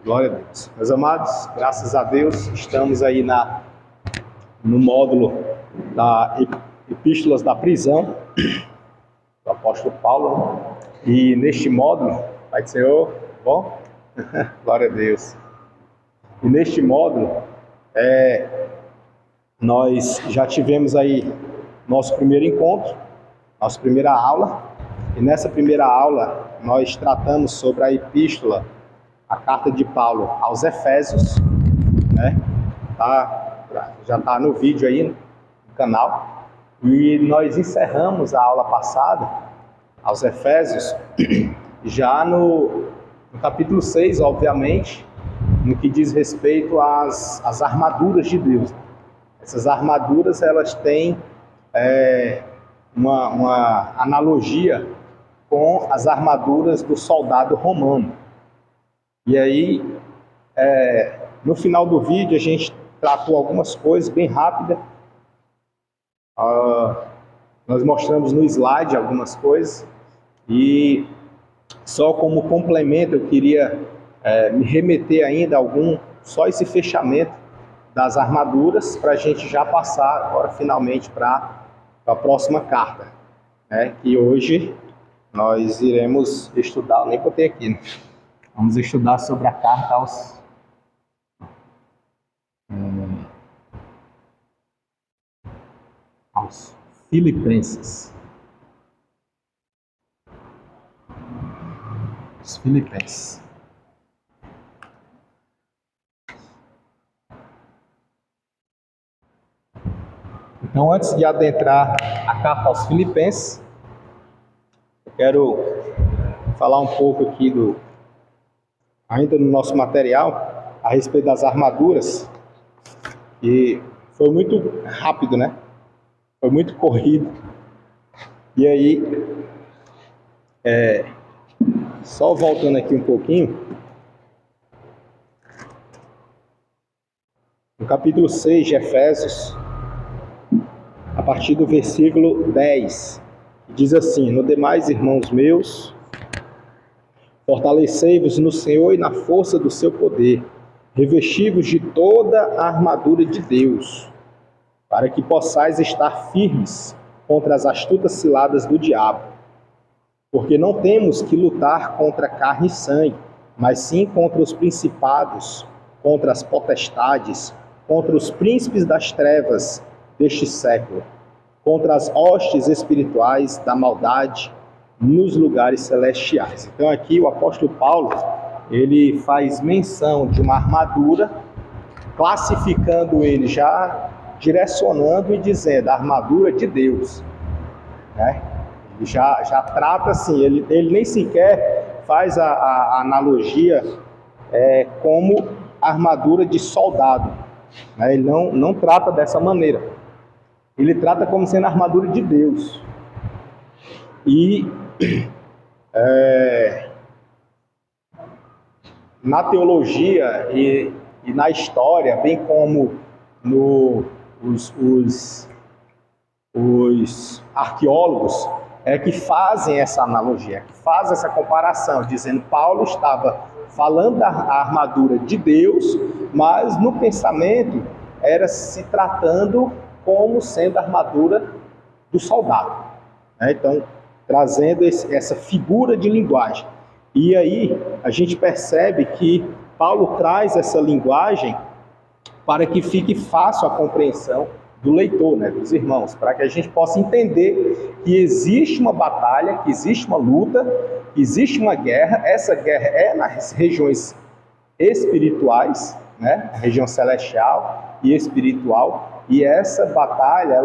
Glória a Deus. Meus amados, graças a Deus, estamos aí no módulo da Epístolas da Prisão, do apóstolo Paulo, né? E neste módulo, Pai do Senhor, bom? Glória a Deus. E neste módulo, nós já tivemos aí nosso primeiro encontro, nossa primeira aula, e nessa primeira aula nós tratamos sobre a epístola, a carta de Paulo aos Efésios, né? Já está no vídeo aí no canal. E nós encerramos a aula passada aos Efésios, já no capítulo 6, obviamente, no que diz respeito às armaduras de Deus. Essas armaduras, elas têm uma analogia com as armaduras do soldado romano. E aí, no final do vídeo, a gente tratou algumas coisas bem rápidas. Nós mostramos no slide algumas coisas. E só como complemento, eu queria me remeter ainda a só esse fechamento das armaduras, para a gente já passar agora finalmente para a próxima carta, né? Que hoje nós iremos estudar, nem botei aqui, né? Vamos estudar sobre a carta aos Filipenses. Os Filipenses. Então, antes de adentrar a carta aos Filipenses, eu quero falar um pouco aqui ainda no nosso material, a respeito das armaduras. E foi muito rápido, né? Foi muito corrido. E aí, só voltando aqui um pouquinho, no capítulo 6 de Efésios, a partir do versículo 10, diz assim: No demais, irmãos meus, fortalecei-vos no Senhor e na força do seu poder, revesti-vos de toda a armadura de Deus, para que possais estar firmes contra as astutas ciladas do diabo. Porque não temos que lutar contra carne e sangue, mas sim contra os principados, contra as potestades, contra os príncipes das trevas deste século, contra as hostes espirituais da maldade nos lugares celestiais. Então aqui o apóstolo Paulo, ele faz menção de uma armadura, classificando ele, já direcionando e dizendo a armadura de Deus, né? Ele já trata assim, ele nem sequer faz a analogia como armadura de soldado, né? Ele não trata dessa maneira. Ele trata como sendo a armadura de Deus. E na teologia e na história, bem como os arqueólogos, que fazem essa analogia, que fazem essa comparação, dizendo que Paulo estava falando da armadura de Deus, mas no pensamento era se tratando como sendo a armadura do soldado, né? Então, trazendo essa figura de linguagem. E aí, a gente percebe que Paulo traz essa linguagem para que fique fácil a compreensão do leitor, né, dos irmãos, para que a gente possa entender que existe uma batalha, que existe uma luta, que existe uma guerra. Essa guerra é nas regiões espirituais, né, a região celestial e espiritual, e essa batalha,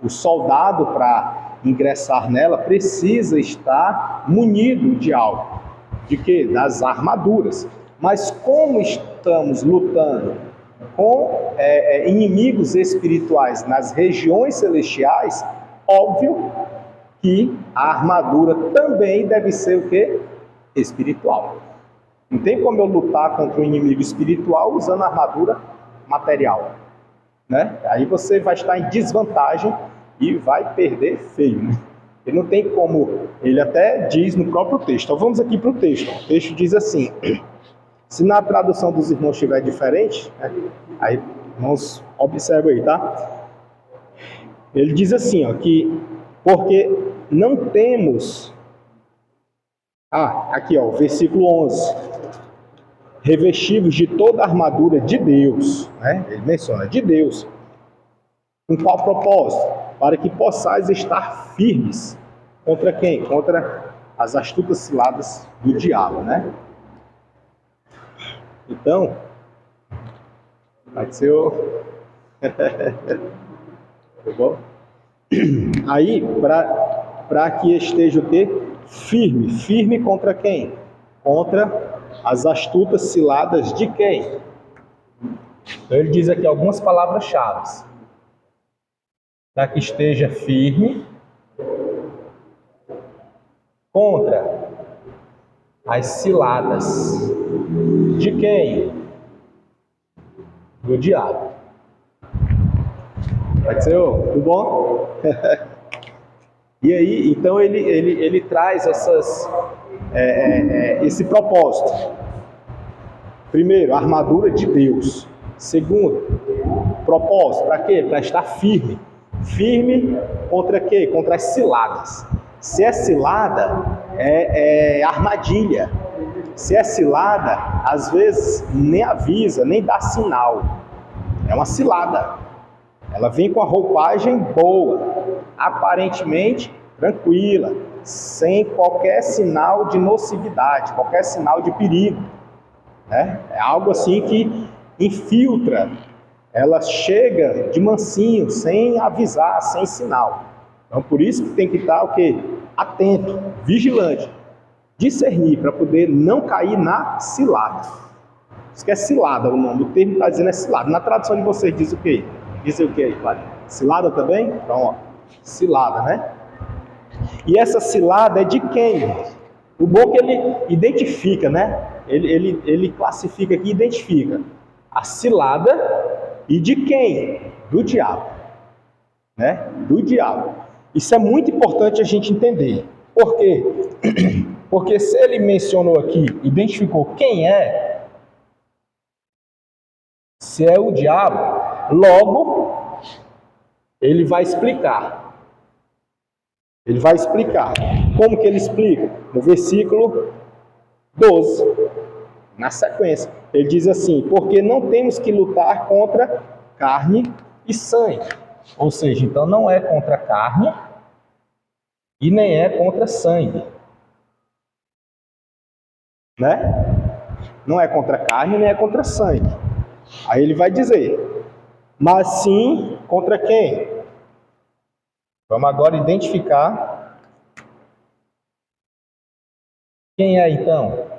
o soldado, para ingressar nela, precisa estar munido de algo. De quê? Das armaduras. Mas como estamos lutando com inimigos espirituais nas regiões celestiais, óbvio que a armadura também deve ser o quê? Espiritual. Não tem como eu lutar contra um inimigo espiritual usando armadura material, né? Aí você vai estar em desvantagem e vai perder feio, né? Ele não tem como, ele até diz no próprio texto. Então vamos aqui para o texto. O texto diz assim, se na tradução dos irmãos estiver diferente, né, aí irmãos, observa aí, tá? Ele diz assim, ó, que porque não temos... aqui ó, versículo 11. Revestivos de toda a armadura de Deus, né? Ele menciona, de Deus. Com qual propósito? Para que possais estar firmes. Contra quem? Contra as astutas ciladas do diabo, né? Então, vai ser o... Tá bom? Aí, para que esteja o quê? Firme. Firme contra quem? Contra as astutas ciladas de quem? Então ele diz aqui algumas palavras-chave. Para que esteja firme contra as ciladas de quem? Do diabo. Pode ser, tudo bom? E aí, então ele traz esse propósito. Primeiro, a armadura de Deus. Segundo, propósito, para quê? Para estar firme. Firme contra quê? Contra as ciladas. Se é cilada, é armadilha. Se é cilada, às vezes nem avisa, nem dá sinal. É uma cilada. Ela vem com a roupagem boa, aparentemente tranquila, sem qualquer sinal de nocividade, qualquer sinal de perigo, né? É algo assim que infiltra. Ela chega de mansinho, sem avisar, sem sinal. Então, por isso que tem que estar o quê? Atento, vigilante, discernir, para poder não cair na cilada. Isso que é cilada, o nome do termo está dizendo é cilada. Na tradução de vocês diz o quê? Diz o que aí, Cláudio? Cilada também? Então, ó, cilada, né? E essa cilada é de quem? O bom é que ele identifica, né? Ele classifica aqui, identifica a cilada e de quem? Do diabo, né? Do diabo. Isso é muito importante a gente entender. Por quê? Porque se ele mencionou aqui, identificou quem é, se é o diabo, logo ele vai explicar. Ele vai explicar. Como que ele explica? No versículo 12, na sequência, ele diz assim: porque não temos que lutar contra carne e sangue. Ou seja, então não é contra carne e nem é contra sangue. Né? Não é contra carne nem é contra sangue. Aí ele vai dizer, mas sim contra quem? Vamos agora identificar quem é então?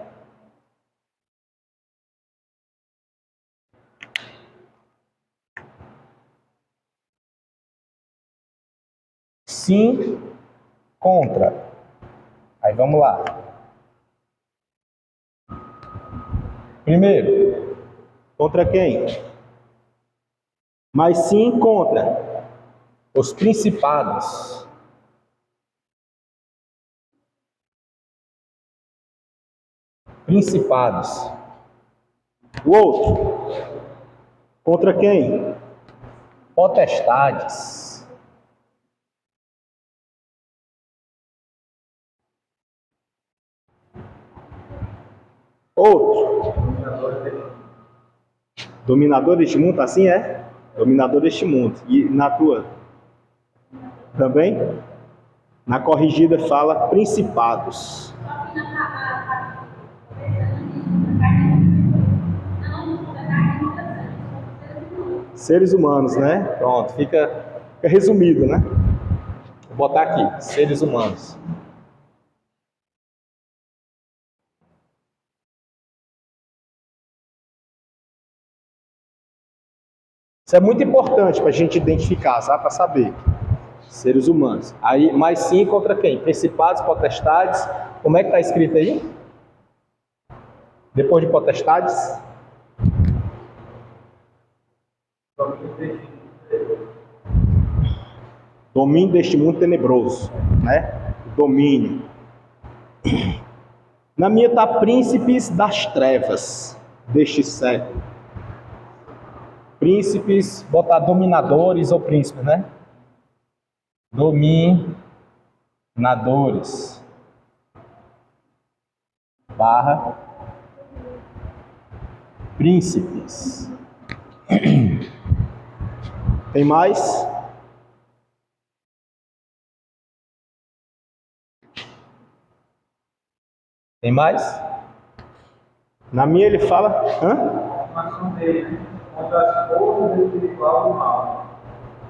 Sim contra. Aí vamos lá. Primeiro, contra quem? Mas sim contra os principados. Principados. O outro, contra quem? Potestades. Outro, dominador deste mundo, assim é? Dominador deste mundo. E na tua? Também? Na corrigida fala principados. Seres humanos, né? Pronto, fica resumido, né? Vou botar aqui, seres humanos. Isso é muito importante para a gente identificar, sabe? Para saber. Seres humanos. Aí, mas sim contra quem? Principados, potestades. Como é que está escrito aí? Depois de potestades? Domínio deste mundo tenebroso, né? domínio. Na minha está príncipes das trevas deste século. Príncipes, botar dominadores ou príncipes, né? Dominadores. Barra. Príncipes. Tem mais? Tem mais? Na minha ele fala... A dele, contra as forças espirituais do mal,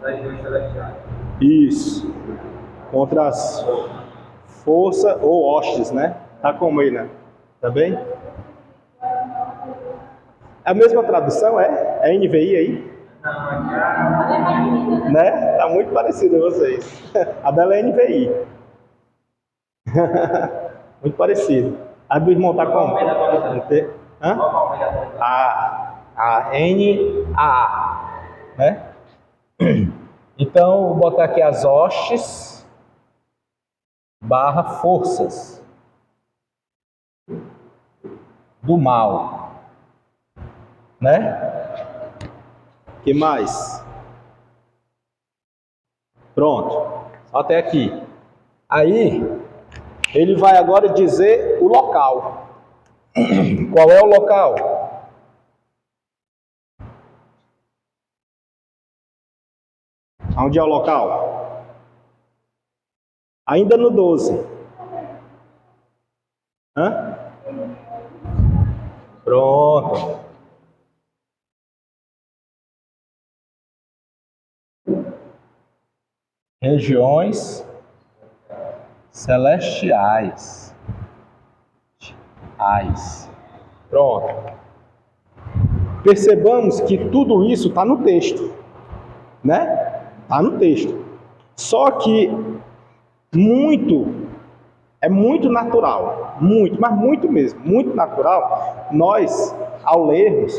das regiões celestiais. Isso. Contra as forças ou hostes, né? Tá como aí, né? Tá bem? A mesma tradução é NVI aí? Né? Tá muito parecido a vocês. A dela é NVI. Muito parecido. A do irmão tá como? Hã? A NAA, né? Então, vou botar aqui as hostes barra forças do mal, né? Que mais? Pronto, até aqui. Aí, ele vai agora dizer o local. Qual é o local? Onde é o local? Ainda no 12. Hã? Pronto. Regiões celestiais. Pronto. Percebamos que tudo isso está no texto, né? Está no texto. Só que é muito natural, mas muito mesmo, muito natural. Nós, ao lermos,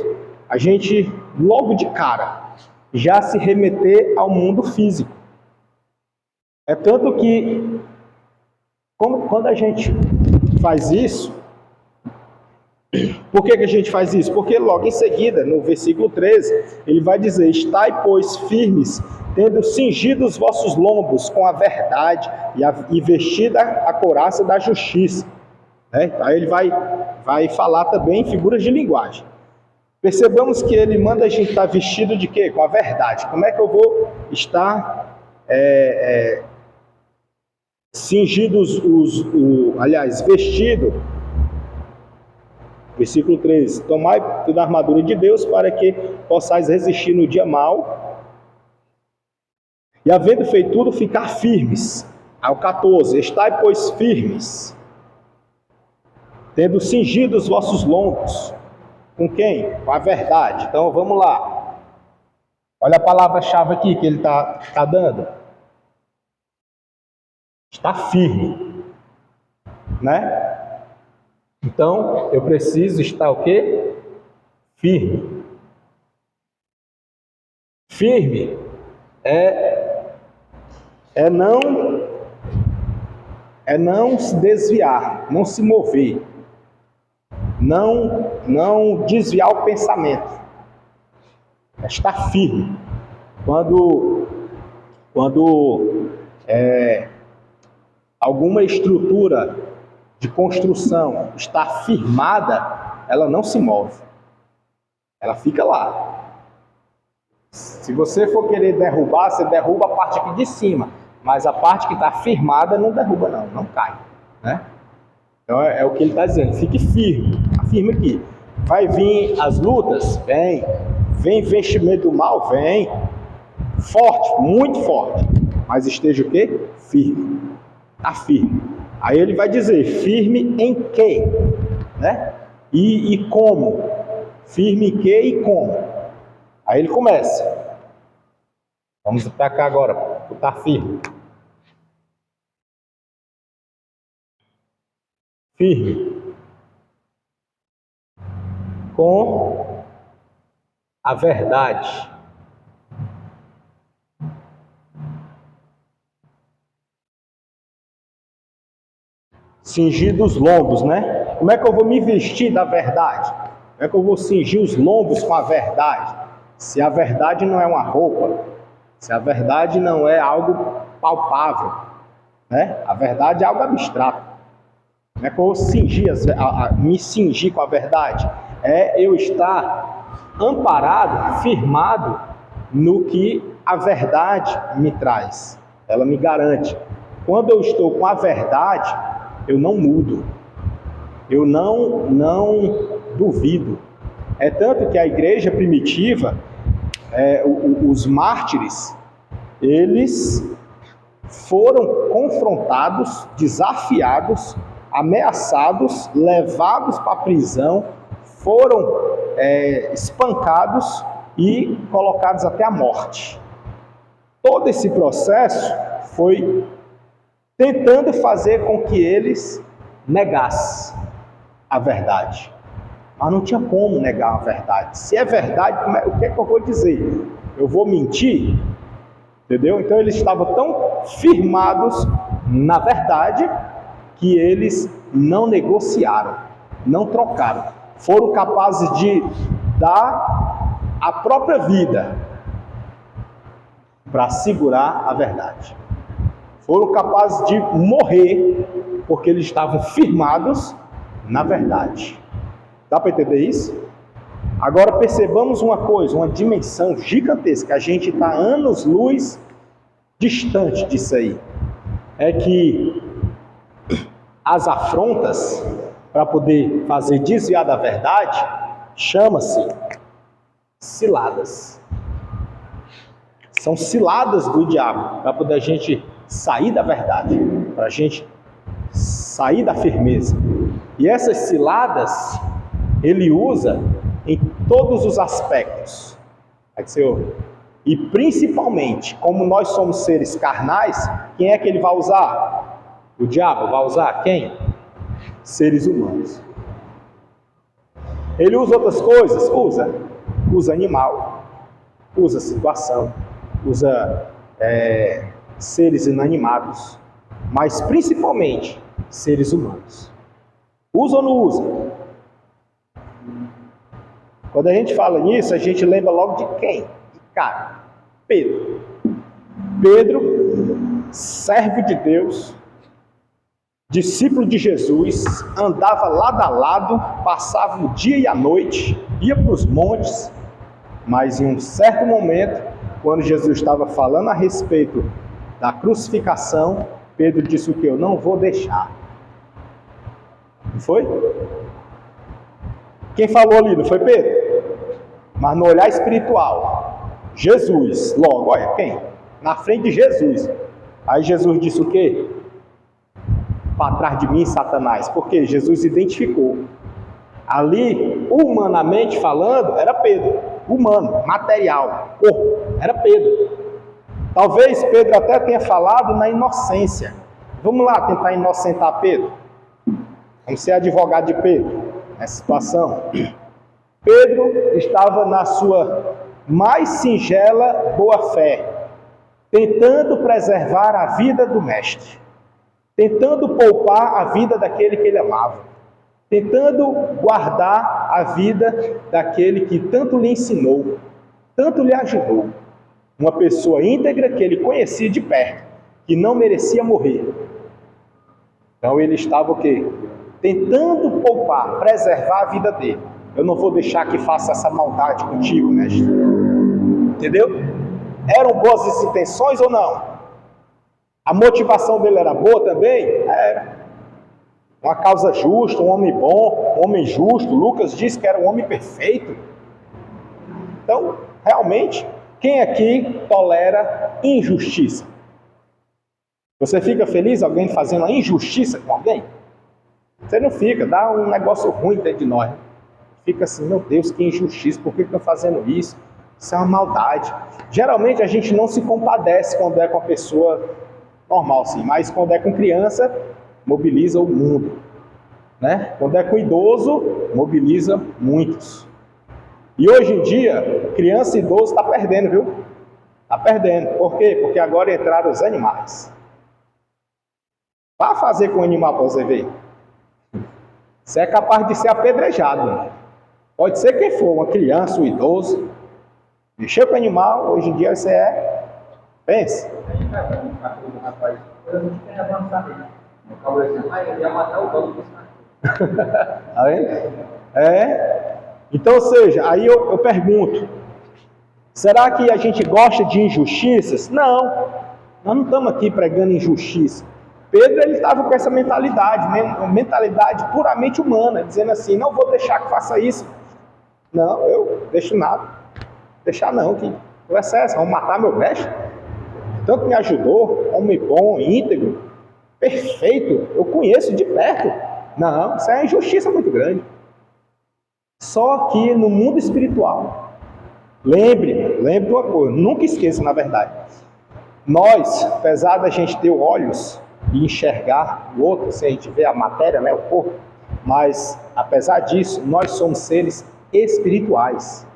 a gente logo de cara já se remeter ao mundo físico. É tanto que quando a gente faz isso, por que a gente faz isso? Porque logo em seguida, no versículo 13, ele vai dizer: estai, pois, firmes, tendo cingido os vossos lombos com a verdade e vestida a couraça da justiça. Né? Aí ele vai falar também em figuras de linguagem. Percebamos que ele manda a gente estar vestido de quê? Com a verdade. Como é que eu vou estar cingido, vestido? Versículo 13: tomai toda a armadura de Deus para que possais resistir no dia mau e, havendo feito tudo, ficar firmes. Ao 14: estai, pois, firmes, tendo cingido os vossos lombos. Com quem? Com a verdade. Então vamos lá. Olha a palavra-chave aqui que ele está dando. Está firme, né? Então, eu preciso estar o quê? Firme. Firme é não se desviar, não se mover, não desviar o pensamento. É estar firme. Quando alguma estrutura de construção está firmada, ela não se move. Ela fica lá. Se você for querer derrubar, você derruba a parte aqui de cima, mas a parte que está firmada não derruba não cai, né? Então é o que ele está dizendo: fique firme, afirma aqui. Vai vir as lutas? Vem investimento do mal? Vem. Forte, muito forte, mas esteja o quê? Firme. Está firme. Aí ele vai dizer: firme em quê? Né? E como? Firme em quê e como? Aí ele começa. Vamos para cá agora, para estar firme. Firme. Com a verdade. cingir dos lombos, né? Como é que eu vou me vestir da verdade? Como é que eu vou cingir os lombos com a verdade? Se a verdade não é uma roupa, se a verdade não é algo palpável, né? A verdade é algo abstrato. Como é que eu vou me cingir com a verdade? É eu estar amparado, firmado no que a verdade me traz. Ela me garante. Quando eu estou com a verdade, eu não mudo. Eu não duvido. É tanto que a igreja primitiva, os mártires, eles foram confrontados, desafiados, ameaçados, levados para a prisão, foram espancados e colocados até a morte. Todo esse processo foi tentando fazer com que eles negassem a verdade. Mas não tinha como negar a verdade. Se é verdade, o que é que eu vou dizer? Eu vou mentir? Entendeu? Então eles estavam tão firmados na verdade que eles não negociaram, não trocaram. Foram capazes de dar a própria vida para segurar a verdade. Foram capazes de morrer porque eles estavam firmados na verdade. Dá para entender isso? Agora percebamos uma coisa, uma dimensão gigantesca. A gente está anos-luz distante disso aí. É que as afrontas para poder fazer desviar da verdade chama-se ciladas. São ciladas do diabo para poder a gente sair da verdade, para a gente sair da firmeza. E essas ciladas ele usa em todos os aspectos. E principalmente, como nós somos seres carnais, quem é que ele vai usar? O diabo vai usar quem? Seres humanos. Ele usa outras coisas? Usa animal, usa situação, usa seres inanimados, mas principalmente seres humanos. Usa ou não usa? Quando a gente fala nisso, a gente lembra logo de quem? De cara, Pedro. Pedro, servo de Deus, discípulo de Jesus, andava lado a lado, passava o dia e a noite, ia para os montes, mas em um certo momento, quando Jesus estava falando a respeito da crucificação, Pedro disse o que? Eu não vou deixar. Não foi? Quem falou ali, não foi Pedro? Mas no olhar espiritual, Jesus, logo, olha, quem? Na frente de Jesus. Aí Jesus disse o quê? Para trás de mim, Satanás. Porque Jesus identificou. Ali, humanamente falando, era Pedro. Humano, material, corpo. Era Pedro. Talvez Pedro até tenha falado na inocência. Vamos lá tentar inocentar Pedro. Vamos ser advogado de Pedro nessa situação. Pedro estava na sua mais singela boa-fé, tentando preservar a vida do mestre, tentando poupar a vida daquele que ele amava, tentando guardar a vida daquele que tanto lhe ensinou, tanto lhe ajudou. Uma pessoa íntegra que ele conhecia de perto, que não merecia morrer. Então ele estava o quê? Tentando poupar, preservar a vida dele. Eu não vou deixar que faça essa maldade contigo, mestre. Entendeu? Eram boas as intenções ou não? A motivação dele era boa também? Era. Uma causa justa, um homem bom, um homem justo. Lucas disse que era um homem perfeito. Então, realmente, quem aqui tolera injustiça? Você fica feliz alguém fazendo uma injustiça com alguém? Você não fica, dá um negócio ruim dentro de nós. Fica assim, meu Deus, que injustiça, por que estão fazendo isso? Isso é uma maldade. Geralmente a gente não se compadece quando é com a pessoa normal, sim, mas quando é com criança, mobiliza o mundo. Né? Quando é com idoso, mobiliza muitos. E hoje em dia, criança e idoso está perdendo, viu? Está perdendo. Por quê? Porque agora entraram os animais. Vá fazer com o animal para você ver. Você é capaz de ser apedrejado, né? Pode ser quem for, uma criança, um idoso. Mexeu com animal, hoje em dia você é... Pense. A gente vai vendo o cachorro do rapaz, eu não tinha avançado ele. O cabo assim, ele ia matar o dono desse cachorro. Tá vendo? Então, ou seja, aí eu pergunto, será que a gente gosta de injustiças? Não, nós não estamos aqui pregando injustiça. Pedro, ele estava com essa mentalidade, né? Uma mentalidade puramente humana, dizendo assim, não vou deixar que faça isso. Não, eu deixo nada. Deixar não, que conversa é essa? Vão matar meu mestre? Tanto me ajudou, homem bom, íntegro, perfeito, eu conheço de perto. Não, isso é uma injustiça muito grande. Só que no mundo espiritual, lembre de uma coisa, nunca esqueça, na verdade, nós, apesar da gente ter olhos e enxergar o outro, se a gente vê a matéria, né, o corpo, mas apesar disso, nós somos seres espirituais.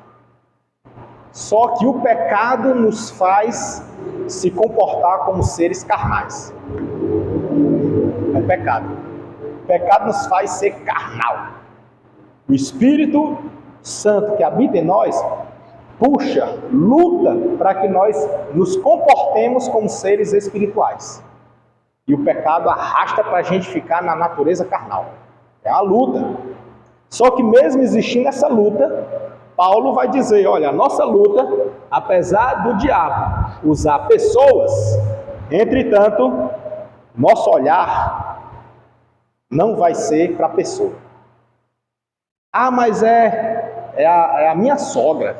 Só que o pecado nos faz se comportar como seres carnais. É pecado. O pecado nos faz ser carnal. O Espírito Santo que habita em nós puxa, luta para que nós nos comportemos como seres espirituais. E o pecado arrasta para a gente ficar na natureza carnal. É uma luta. Só que mesmo existindo essa luta, Paulo vai dizer, olha, a nossa luta, apesar do diabo usar pessoas, entretanto, nosso olhar não vai ser para a pessoa. Ah, mas é a minha sogra.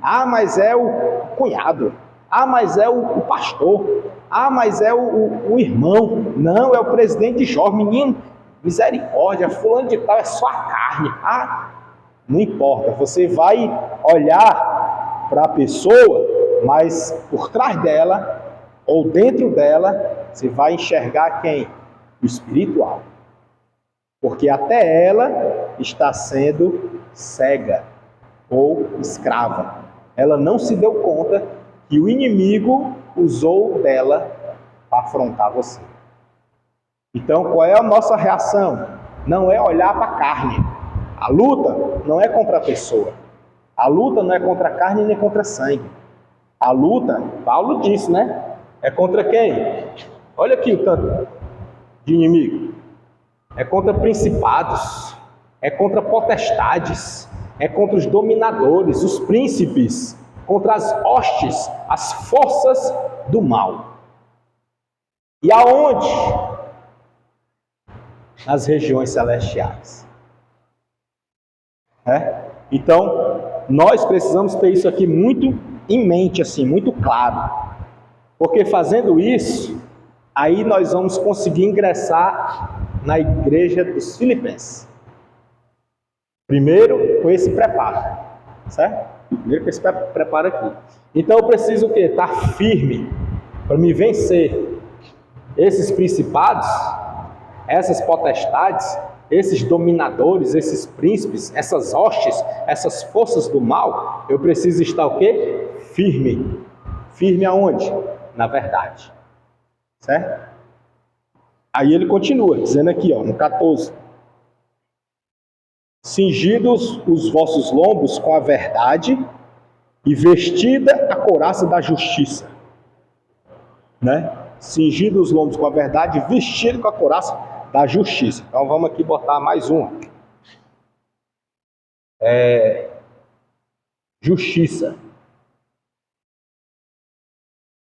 Ah, mas é o cunhado. Ah, mas é o pastor. Ah, mas é o irmão. Não, é o presidente de jovem. Menino, misericórdia, fulano de tal é só a carne. Ah, não importa, você vai olhar para a pessoa, mas por trás dela, ou dentro dela, você vai enxergar quem? O espiritual. Porque até ela está sendo cega ou escrava. Ela não se deu conta que o inimigo usou dela para afrontar você. Então, qual é a nossa reação? Não é olhar para a carne. A luta não é contra a pessoa. A luta não é contra a carne nem contra sangue. A luta, Paulo disse, né? É contra quem? Olha aqui o tanto de inimigo. É contra principados, é contra potestades, é contra os dominadores, os príncipes, contra as hostes, as forças do mal. E aonde? Nas regiões celestiais. Então, nós precisamos ter isso aqui muito em mente, assim, muito claro. Porque fazendo isso, aí nós vamos conseguir ingressar na igreja dos Filipenses. Primeiro, com esse preparo, certo? Primeiro com esse preparo aqui. Então eu preciso o quê? Estar firme para me vencer esses principados, essas potestades, esses dominadores, esses príncipes, essas hostes, essas forças do mal. Eu preciso estar o quê? Firme. Firme aonde? Na verdade. Certo? Aí ele continua, dizendo aqui, ó, no 14. Cingidos os vossos lombos com a verdade e vestida a couraça da justiça. Né? Cingidos os lombos com a verdade e vestido com a couraça da justiça. Então vamos aqui botar mais uma. Justiça.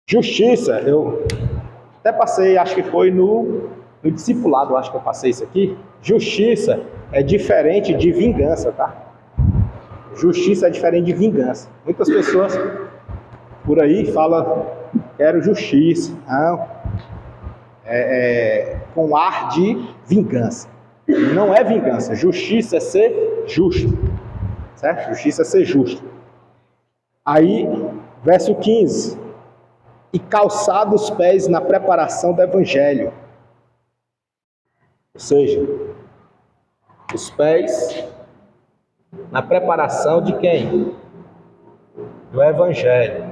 Justiça, eu até passei, acho que foi no discipulado, acho que eu passei isso aqui. Justiça é diferente de vingança, tá? Justiça é diferente de vingança. Muitas pessoas por aí falam, quero justiça. Não. Com ar de vingança. Não é vingança. Justiça é ser justo. Certo? Justiça é ser justo. Aí, verso 15. E calçado os pés na preparação do evangelho. Ou seja, os pés na preparação de quem? Do evangelho.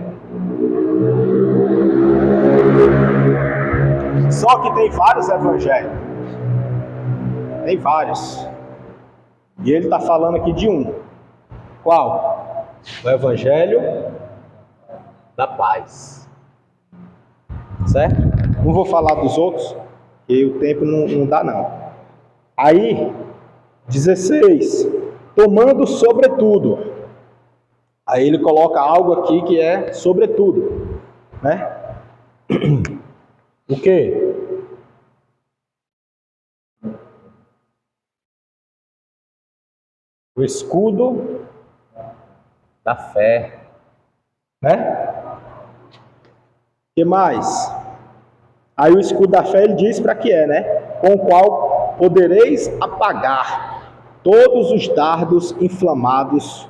Só que tem vários evangelhos. Tem vários. E ele está falando aqui de um. Qual? O Evangelho da paz. Certo? Não vou falar dos outros, porque o tempo não dá não. Aí, 16. Tomando sobretudo. Aí ele coloca algo aqui que é sobretudo. Né? O quê? O escudo da fé. Né? O que mais? Aí o escudo da fé ele diz para que é, né? Com o qual podereis apagar todos os dardos inflamados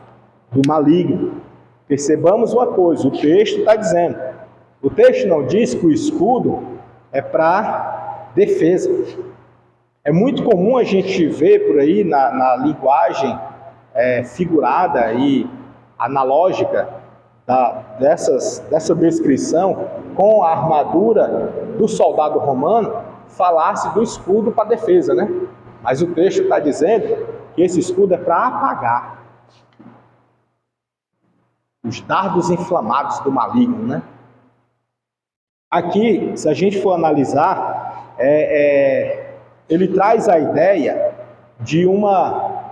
do maligno. Percebamos uma coisa, o texto está dizendo. O texto não diz que o escudo é para defesa. É muito comum a gente ver por aí na linguagem figurada e analógica dessa descrição com a armadura do soldado romano, falasse do escudo para defesa, né? Mas o texto está dizendo que esse escudo é para apagar os dardos inflamados do maligno, né? Aqui, se a gente for analisar, ele traz a ideia de uma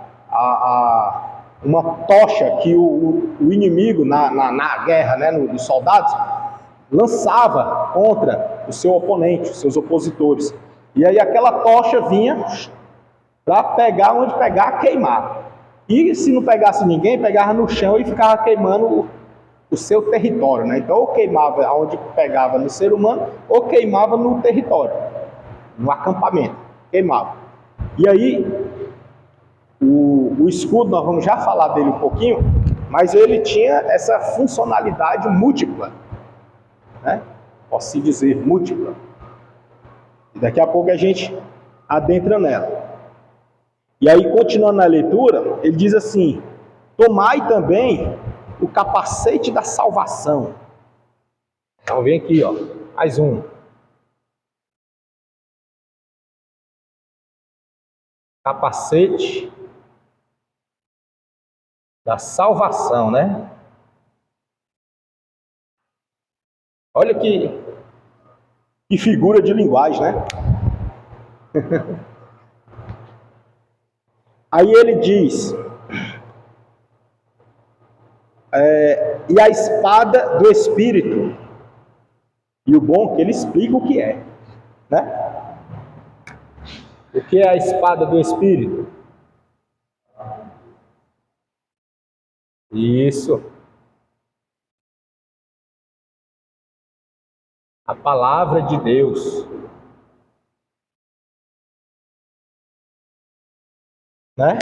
tocha que o inimigo na guerra, né, dos soldados, lançava contra o seu oponente, os seus opositores. E aí aquela tocha vinha para pegar onde pegar, queimar. E se não pegasse ninguém, pegava no chão e ficava queimando o seu território, né? Então ou queimava onde pegava no ser humano, ou queimava no território, no acampamento, queimava. E aí o escudo, nós vamos já falar dele um pouquinho, mas ele tinha essa funcionalidade múltipla, né? Posso dizer múltipla. E daqui a pouco a gente adentra nela. E aí, continuando a leitura, ele diz assim: tomai também o capacete da salvação. Então vem aqui, ó, mais um. Capacete da salvação, né? Olha que figura de linguagem, né? Aí ele diz, e a espada do Espírito. E o bom é que ele explica o que é, né? O que é a espada do Espírito? Isso. A palavra de Deus. Né?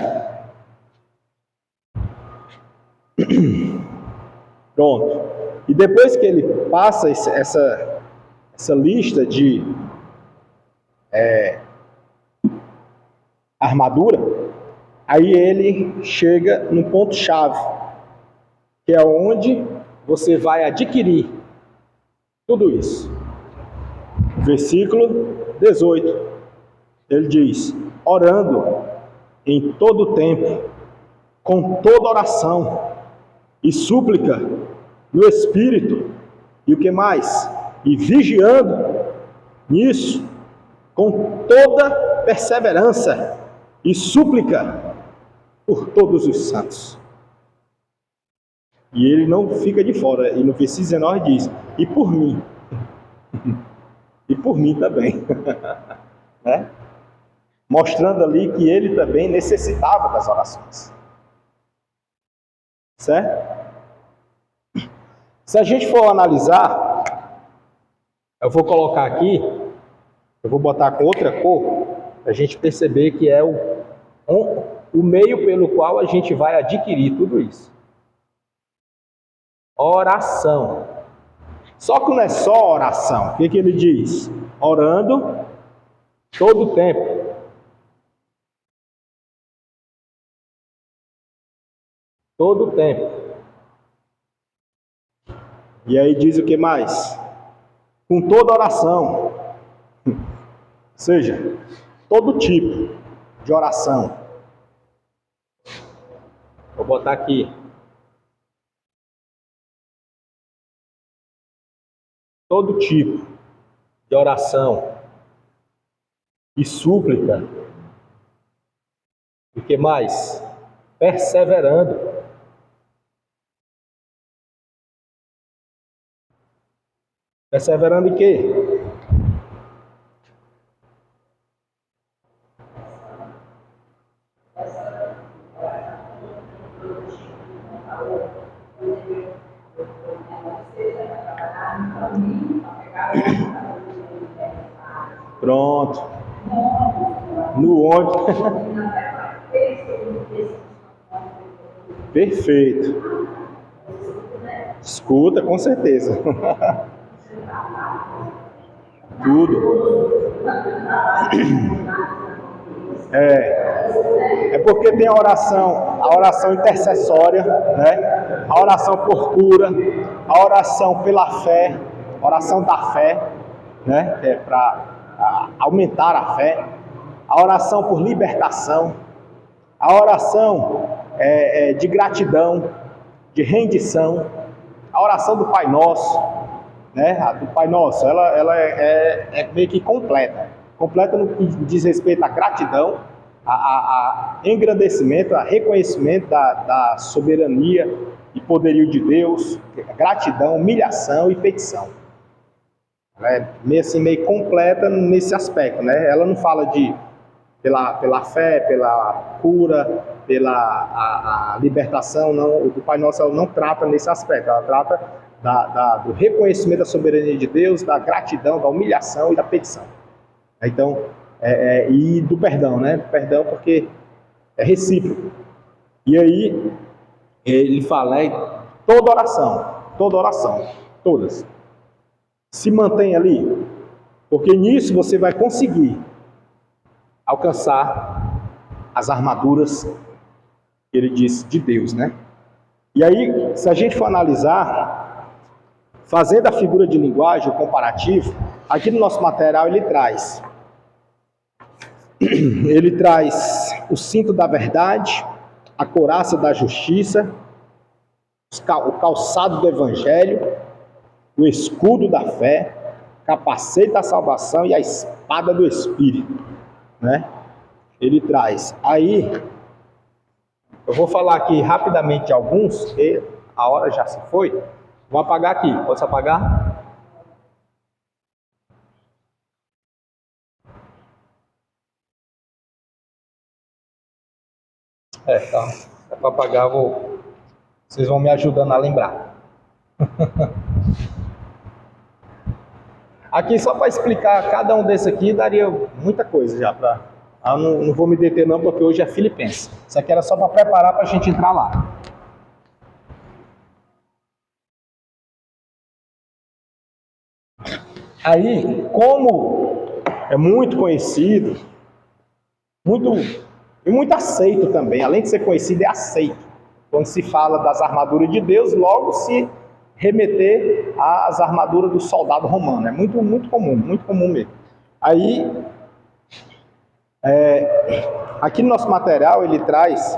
Pronto. E depois que ele passa essa lista de armadura, aí ele chega no ponto-chave, que é onde você vai adquirir tudo isso. Versículo 18. Ele diz: orando em todo tempo, com toda oração e súplica no Espírito, e o que mais? E vigiando nisso, com toda perseverança e súplica por todos os santos. E ele não fica de fora, e no versículo 19 diz: e por mim, e por mim também, né? Mostrando ali que ele também necessitava das orações. Certo? Se a gente for analisar, eu vou colocar aqui, eu vou botar com outra cor, para a gente perceber que é o meio pelo qual a gente vai adquirir tudo isso. Oração. Só que não é só oração. O que ele diz? Orando todo o tempo. Todo o tempo. E aí diz o que mais? Com toda oração. Ou seja, todo tipo de oração. Vou botar aqui. Todo tipo de oração e súplica. E o que mais? Perseverando. Perseverando em quê? Pronto. No onde? Perfeito. Escuta, com certeza. Tudo. É porque tem a oração intercessória, né? A oração por cura, a oração pela fé, a oração da fé, né? É para aumentar a fé, a oração por libertação, a oração de gratidão, de rendição, a oração do Pai Nosso, né? A do Pai Nosso, ela é meio que completa. Completa no que diz respeito à gratidão, a engrandecimento, a reconhecimento da soberania e poderio de Deus, gratidão, humilhação e petição. Ela é meio assim, meio completa nesse aspecto, né? Ela não fala pela fé, pela cura, pela libertação, não. O do Pai Nosso ela não trata nesse aspecto, ela trata do reconhecimento da soberania de Deus, da gratidão, da humilhação e da petição. Então, e do perdão, né? Perdão porque é recíproco. E aí, ele fala, toda oração, todas, se mantém ali, porque nisso você vai conseguir alcançar as armaduras, que ele disse, de Deus, né? E aí, se a gente for analisar, fazendo a figura de linguagem, o comparativo, aqui no nosso material ele traz o cinto da verdade, a couraça da justiça, o calçado do evangelho, o escudo da fé, capacete da salvação e a espada do Espírito, né? Ele traz. Aí, eu vou falar aqui rapidamente de alguns, e a hora já se foi. Vou apagar aqui. Posso apagar? Tá. É para apagar, vocês vão me ajudando a lembrar. Aqui, só para explicar cada um desses aqui, daria muita coisa já para... Eu não vou me deter não, porque hoje é Filipenses. Isso aqui era só para preparar para a gente entrar lá. Aí, como é muito conhecido, muito aceito também, além de ser conhecido, é aceito. Quando se fala das armaduras de Deus, logo se remeter às armaduras do soldado romano. É muito comum mesmo. Aí, aqui no nosso material, ele traz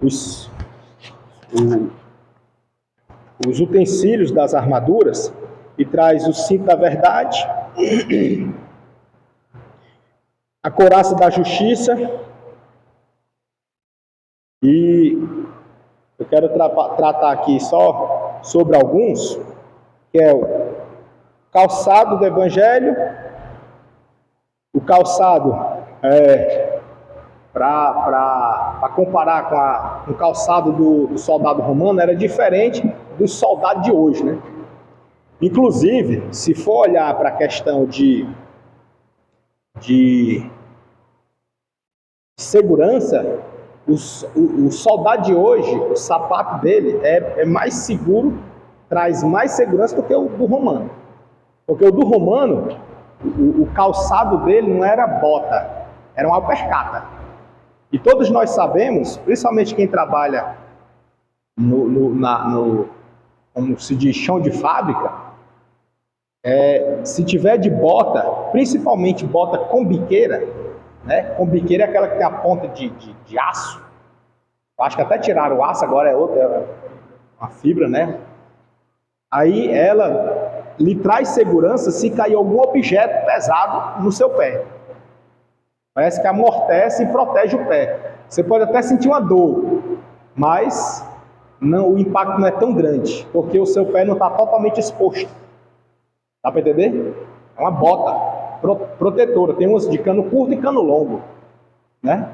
os utensílios das armaduras, e traz o cinto da verdade, a couraça da justiça, e eu quero tratar aqui só sobre alguns, que é o calçado do evangelho, o calçado para comparar com o calçado do soldado romano, era diferente do soldado de hoje, né? Inclusive, se for olhar para a questão de segurança, o soldado de hoje, o sapato dele é mais seguro, traz mais segurança do que o do romano. Porque o do romano, o calçado dele não era bota, era uma alpercata. E todos nós sabemos, principalmente quem trabalha como se diz, chão de fábrica, se tiver de bota, principalmente bota com biqueira, né? Com biqueira é aquela que tem a ponta de aço. Acho que até tiraram o aço, agora é outra, é uma fibra, né? Aí ela lhe traz segurança se cair algum objeto pesado no seu pé. Parece que amortece e protege o pé. Você pode até sentir uma dor, mas não, o impacto não é tão grande, porque o seu pé não está totalmente exposto. Dá para entender? É uma bota protetora. Tem umas de cano curto e cano longo, né?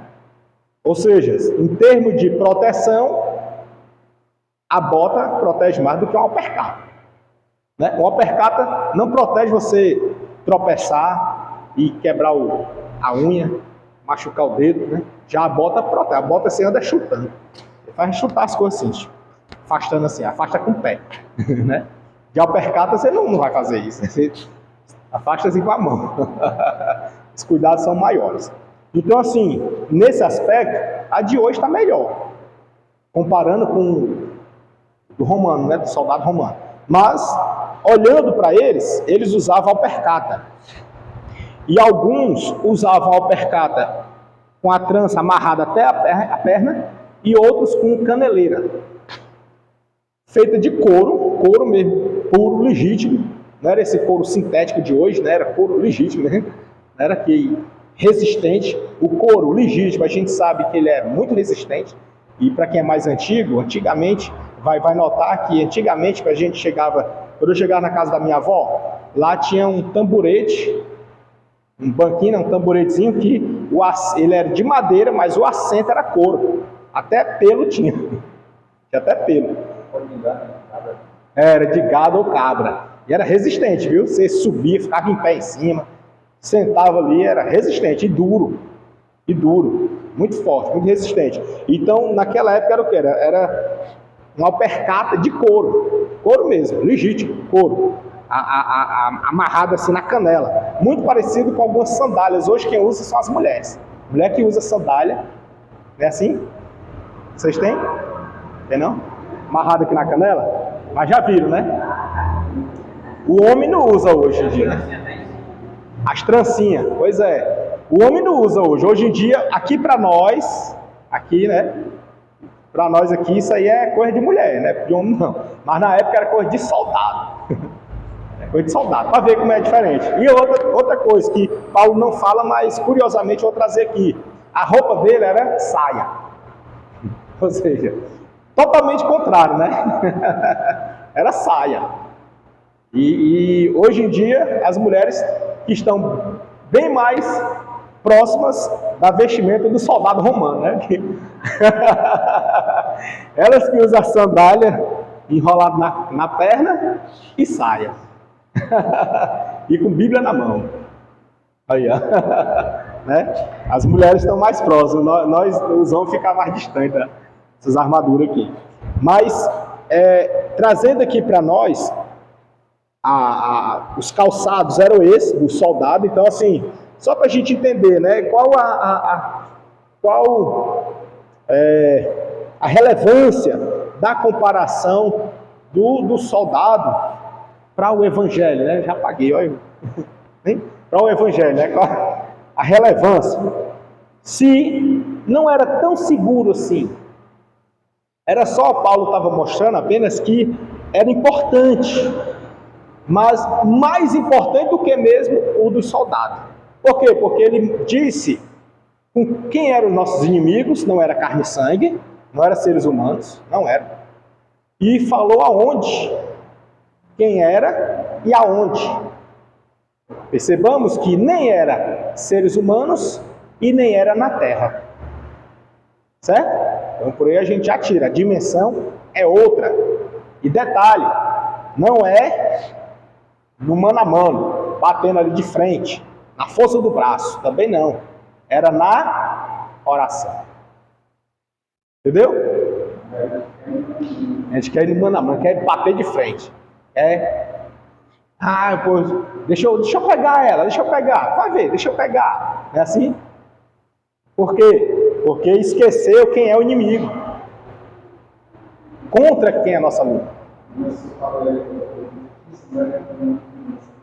Ou seja, em termos de proteção, a bota protege mais do que uma alpercata, né? Uma alpercata não protege você tropeçar e quebrar a unha, machucar o dedo, né? Já a bota protege. A bota você anda chutando. Você faz chutar as coisas assim, afastando assim, afasta com o pé, né? De alpercata você não vai fazer isso, né? Você afasta assim com a mão. Os cuidados são maiores. Então, assim, nesse aspecto, a de hoje está melhor, comparando com do romano, né, do soldado romano. Mas, olhando para eles usavam alpercata. E alguns usavam alpercata com a trança amarrada até a perna, e outros com caneleira, feita de couro mesmo, puro, legítimo. Não era esse couro sintético de hoje, né? Era couro legítimo, né? Não era que resistente. O couro legítimo, a gente sabe que ele é muito resistente. E para quem é mais antigo, antigamente, vai notar que antigamente, quando eu chegava na casa da minha avó, lá tinha um tamborete, um banquinho, um tamboretezinho que ele era de madeira, mas o assento era couro. Até pelo tinha. Tinha até pelo. Era de gado ou cabra. E era resistente, viu? Você subia, ficava em pé em cima, sentava ali, era resistente e duro. E duro. Muito forte, muito resistente. Então, naquela época era o que? Era uma alpercata de couro. Couro mesmo, legítimo, couro. Amarrada assim na canela. Muito parecido com algumas sandálias. Hoje quem usa são as mulheres. Mulher que usa sandália, não é assim? Vocês têm? Tem não? Amarrada aqui na canela? Mas já viram, né? O homem não usa hoje em dia, né? As trancinhas, pois é. O homem não usa hoje. Hoje em dia, aqui para nós, aqui, né? Para nós aqui, isso aí é coisa de mulher, né? De homem não. Mas na época era coisa de soldado. É coisa de soldado, para ver como é diferente. E outra coisa que Paulo não fala, mas curiosamente eu vou trazer aqui. A roupa dele era saia. Ou seja, totalmente contrário, né? Era saia. E hoje em dia, as mulheres que estão bem mais próximas da vestimenta do soldado romano, né? Elas que usam a sandália enrolada na perna e saia. E com Bíblia na mão. Aí, ó. Né? As mulheres estão mais próximas, nós os homens ficam mais distantes, né? Essas armaduras aqui. Mas, trazendo aqui para nós, os calçados eram esses, do soldado. Então, assim, só para a gente entender, né, qual a relevância da comparação do soldado para o evangelho, né? Já apaguei, olha. Para o evangelho, né? Qual a relevância? Se não era tão seguro assim, era só Paulo estava mostrando apenas que era importante, mas mais importante do que mesmo o dos soldados. Por quê? Porque ele disse com quem eram os nossos inimigos, não era carne e sangue, não eram seres humanos, não era. E falou aonde, quem era e aonde. Percebamos que nem era seres humanos e nem era na terra. Certo? Então por aí a gente já tira, a dimensão é outra. E detalhe, não é no mano a mano, batendo ali de frente, na força do braço, também não. Era na oração. Entendeu? A gente quer ir mano a mano, quer bater de frente. Pô, deixa eu pegar ela, deixa eu pegar, vai ver, deixa eu pegar. Não é assim? Por quê? Porque esqueceu quem é o inimigo. Contra quem é a nossa luta.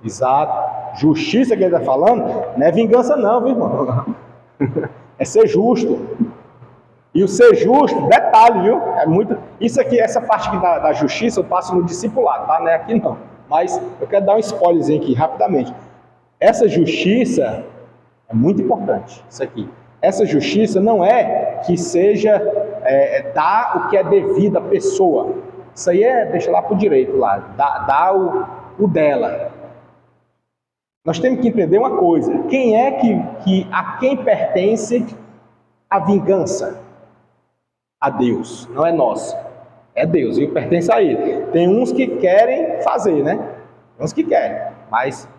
Exato. Justiça que ele está falando não é vingança não, viu, irmão? É ser justo. E o ser justo, detalhe, viu? É muito. Isso aqui, essa parte aqui da justiça, eu passo no discipulado, tá? Não é aqui não. Mas eu quero dar um spoilerzinho aqui, rapidamente. Essa justiça é muito importante, isso aqui. Essa justiça não é que seja dar o que é devido à pessoa. Isso aí deixa lá para o direito, lá. Dá o dela. Nós temos que entender uma coisa. Quem é a quem pertence a vingança? A Deus, não é nosso. É Deus e pertence a Ele. Tem uns que querem fazer, né? Tem uns que querem, mas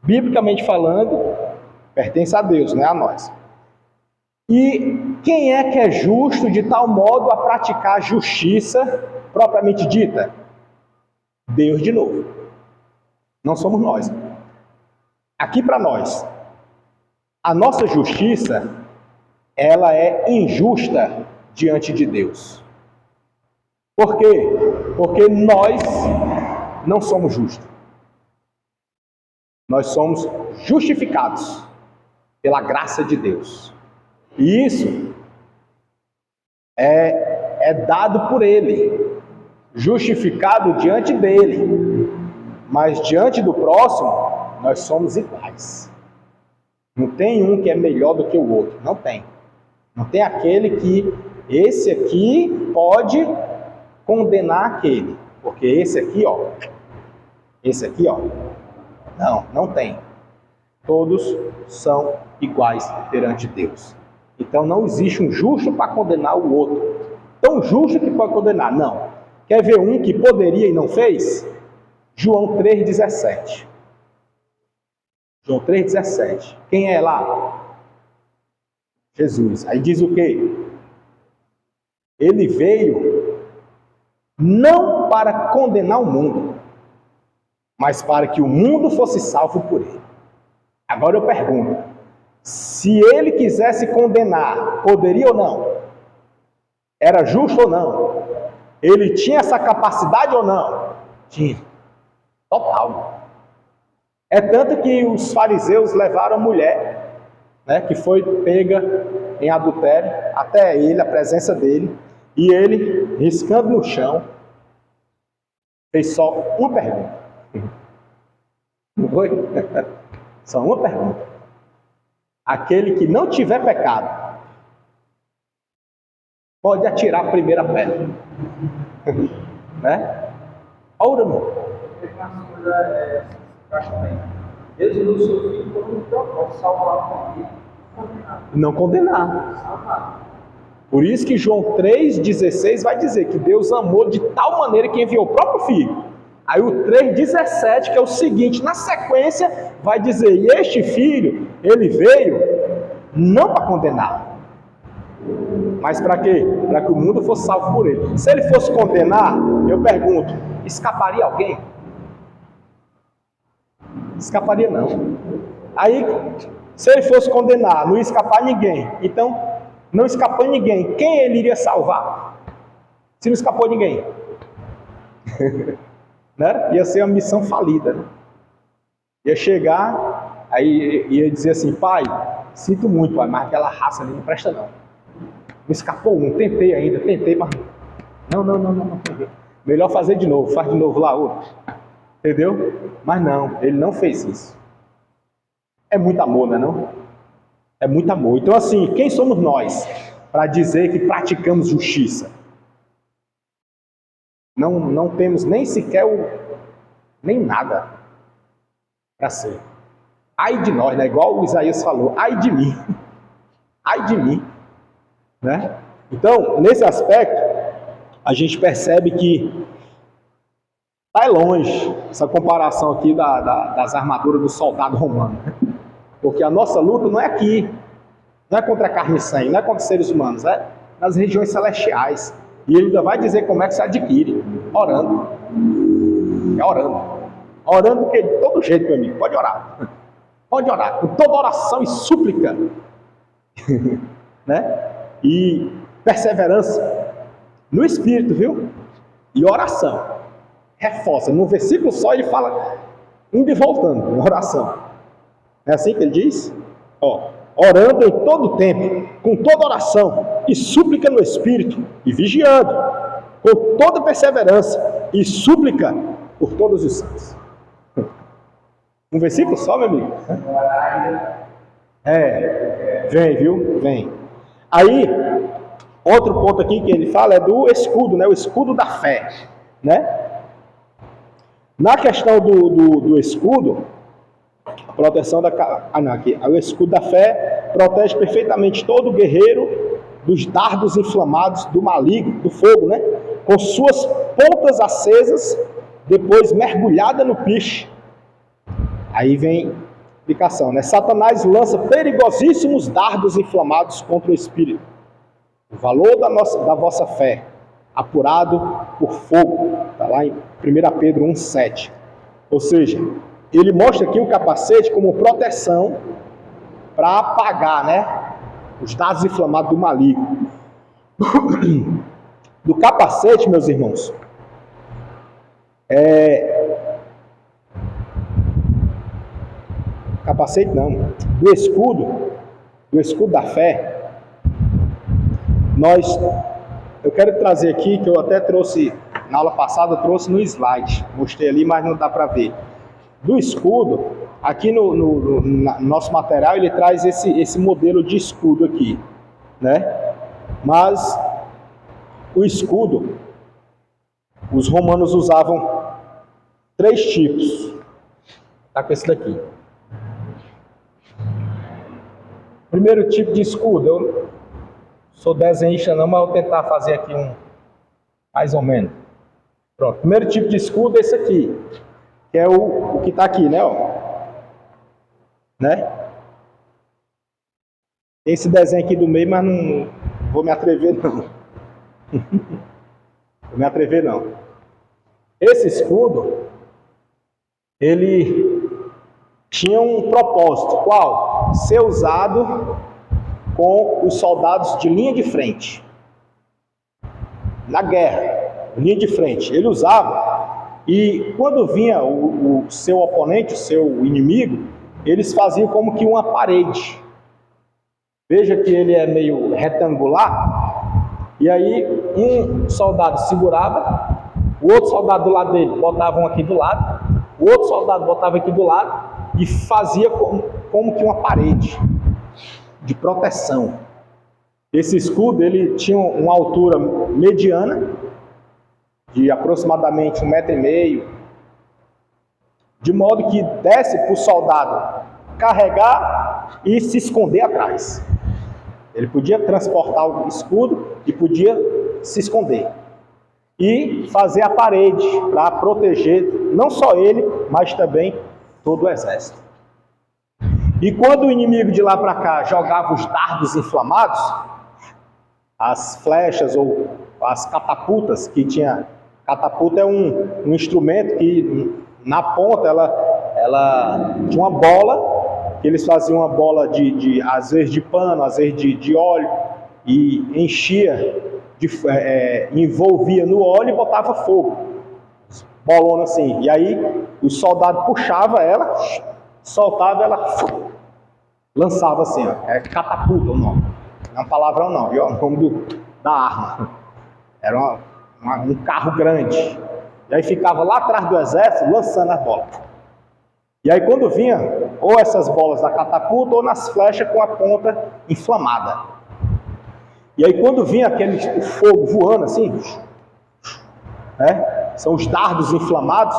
biblicamente falando, pertence a Deus, não é a nós. E quem é que é justo de tal modo a praticar a justiça propriamente dita? Deus de novo. Não somos nós. Aqui para nós, a nossa justiça, ela é injusta diante de Deus. Por quê? Porque nós não somos justos. Nós somos justificados pela graça de Deus. E isso é dado por Ele, justificado diante dele. Mas diante do próximo, nós somos iguais. Não tem um que é melhor do que o outro. Não tem. Não tem aquele que esse aqui pode condenar aquele. Porque esse aqui, ó. Não tem. Todos são iguais perante Deus. Então não existe um justo para condenar o outro. Tão justo que pode condenar. Não. Quer ver um que poderia e não fez? João 3,17. João 3,17. Quem é lá? Jesus. Aí diz o quê? Ele veio não para condenar o mundo, mas para que o mundo fosse salvo por ele. Agora eu pergunto, se ele quisesse condenar, poderia ou não? Era justo ou não? Ele tinha essa capacidade ou não? Tinha. Total. É tanto que os fariseus levaram a mulher, né, que foi pega em adultério, até ele, a presença dele, e ele, riscando no chão, fez só uma pergunta. Não foi? Só uma pergunta. Aquele que não tiver pecado, pode atirar a primeira pedra. Né? Ora, irmão. Deus deu o seu filho como um propósito, salvar e não condenar. Por isso que João 3,16 vai dizer que Deus amou de tal maneira que enviou o próprio filho. Aí o 3,17, que é o seguinte, na sequência, vai dizer, e este filho, ele veio não para condenar, mas para quê? Para que o mundo fosse salvo por ele. Se ele fosse condenar, eu pergunto, escaparia alguém? Escaparia não. Aí, se ele fosse condenar, não ia escapar ninguém. Então, não escapou ninguém. Quem ele iria salvar? Se não escapou ninguém. Né? Ia ser uma missão falida. Né? Ia chegar, aí ia dizer assim, pai, sinto muito, pai, mas aquela raça ali não presta não. Não escapou um, tentei, mas não. Melhor fazer de novo, faz de novo lá outro. Entendeu? Mas não, ele não fez isso. É muito amor, não é não? É muito amor. Então assim, quem somos nós para dizer que praticamos justiça? Não temos nem sequer nem nada para ser. Ai de nós, né? Igual o Isaías falou, ai de mim. Ai de mim. Né? Então, nesse aspecto, a gente percebe que está longe essa comparação aqui das armaduras do soldado romano. Porque a nossa luta não é aqui, não é contra carne e sangue, não é contra seres humanos, é nas regiões celestiais. E ele ainda vai dizer como é que se adquire, orando. É orando. Orando de todo jeito, meu amigo, pode orar. Pode orar, com toda oração e súplica. Né? E perseverança no Espírito, viu? E oração. Reforça. No versículo só ele fala, indo e voltando, em oração. É assim que ele diz? Ó, orando em todo tempo, com toda oração e súplica no Espírito, e vigiando, com toda perseverança e súplica por todos os santos. Um versículo só, meu amigo? Vem, viu? Vem. Aí, outro ponto aqui que ele fala é do escudo, né? O escudo da fé, né? Na questão do escudo, a proteção o escudo da fé protege perfeitamente todo guerreiro dos dardos inflamados do maligno, do fogo, né? Com suas pontas acesas, depois mergulhada no piche. Aí vem a explicação, né? Satanás lança perigosíssimos dardos inflamados contra o espírito. O valor da vossa fé, apurado por fogo. Está lá em 1 Pedro 1,7. Ou seja, ele mostra aqui o capacete como proteção para apagar, né, os dardos inflamados do maligno. Do capacete, meus irmãos, capacete não, do escudo da fé, eu quero trazer aqui, que eu até trouxe, na aula passada, eu trouxe no slide, mostrei ali, mas não dá para ver. Do escudo, aqui no nosso material, ele traz esse modelo de escudo aqui, né? Mas o escudo, os romanos usavam 3 tipos. Tá com esse daqui. Primeiro tipo de escudo, eu sou desenhista não, mas eu vou tentar fazer aqui mais ou menos. Pronto, primeiro tipo de escudo é esse aqui, que é o que está aqui, né? Ó. Né? Esse desenho aqui do meio, mas não vou me atrever não. Vou me atrever não. Esse escudo, ele tinha um propósito, qual? Ser usado com os soldados de linha de frente. Na guerra, linha de frente. Ele usava, e quando vinha o seu oponente, o seu inimigo, eles faziam como que uma parede. Veja que ele é meio retangular, e aí um soldado segurava, o outro soldado do lado dele botava um aqui do lado, o outro soldado botava aqui do lado, e fazia como que uma parede de proteção. Esse escudo, ele tinha uma altura mediana, de aproximadamente 1,5 m, de modo que desse para o soldado carregar e se esconder atrás. Ele podia transportar o escudo e podia se esconder. E fazer a parede para proteger não só ele, mas também todo o exército. E quando o inimigo de lá para cá jogava os dardos inflamados, as flechas ou as catapultas que tinha... Catapulta é um instrumento que na ponta ela tinha uma bola, que eles faziam uma bola às vezes de pano, às vezes de óleo, e enchia, envolvia no óleo e botava fogo. Bolona assim. E aí o soldado puxava ela, soltava ela, lançava assim, ó. É catapulta o nome. Não é um palavrão não, viu? É o nome da arma. Era um carro grande. E aí ficava lá atrás do exército lançando as bolas. E aí quando vinha, ou essas bolas da catapulta, ou nas flechas com a ponta inflamada. E aí quando vinha aquele fogo voando assim, né? São os dardos inflamados,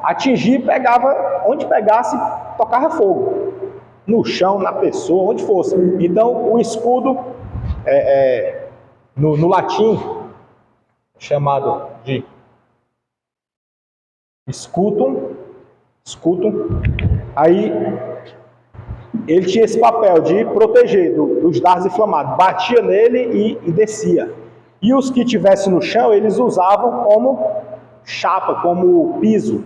atingia e pegava, onde pegasse, tocava fogo. No chão, na pessoa, onde fosse. Então o escudo, no latim, chamado de scutum, aí ele tinha esse papel de proteger dos dardos inflamados, batia nele e descia. E os que tivessem no chão, eles usavam como chapa, como piso,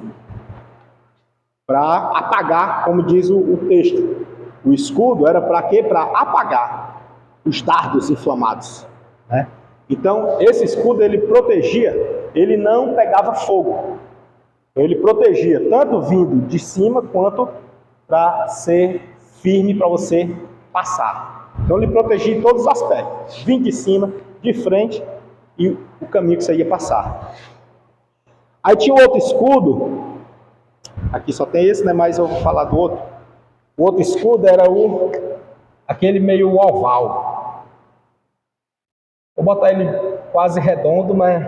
para apagar, como diz o texto. O escudo era para quê? Para apagar os dardos inflamados, né? Então, esse escudo, ele protegia, ele não pegava fogo. Ele protegia, tanto vindo de cima, quanto para ser firme, para você passar. Então ele protegia em todos os aspectos. Vinha de cima, de frente e o caminho que você ia passar. Aí tinha outro escudo. Aqui só tem esse, né? Mas eu vou falar do outro. O outro escudo era aquele meio oval. Vou botar ele quase redondo, mas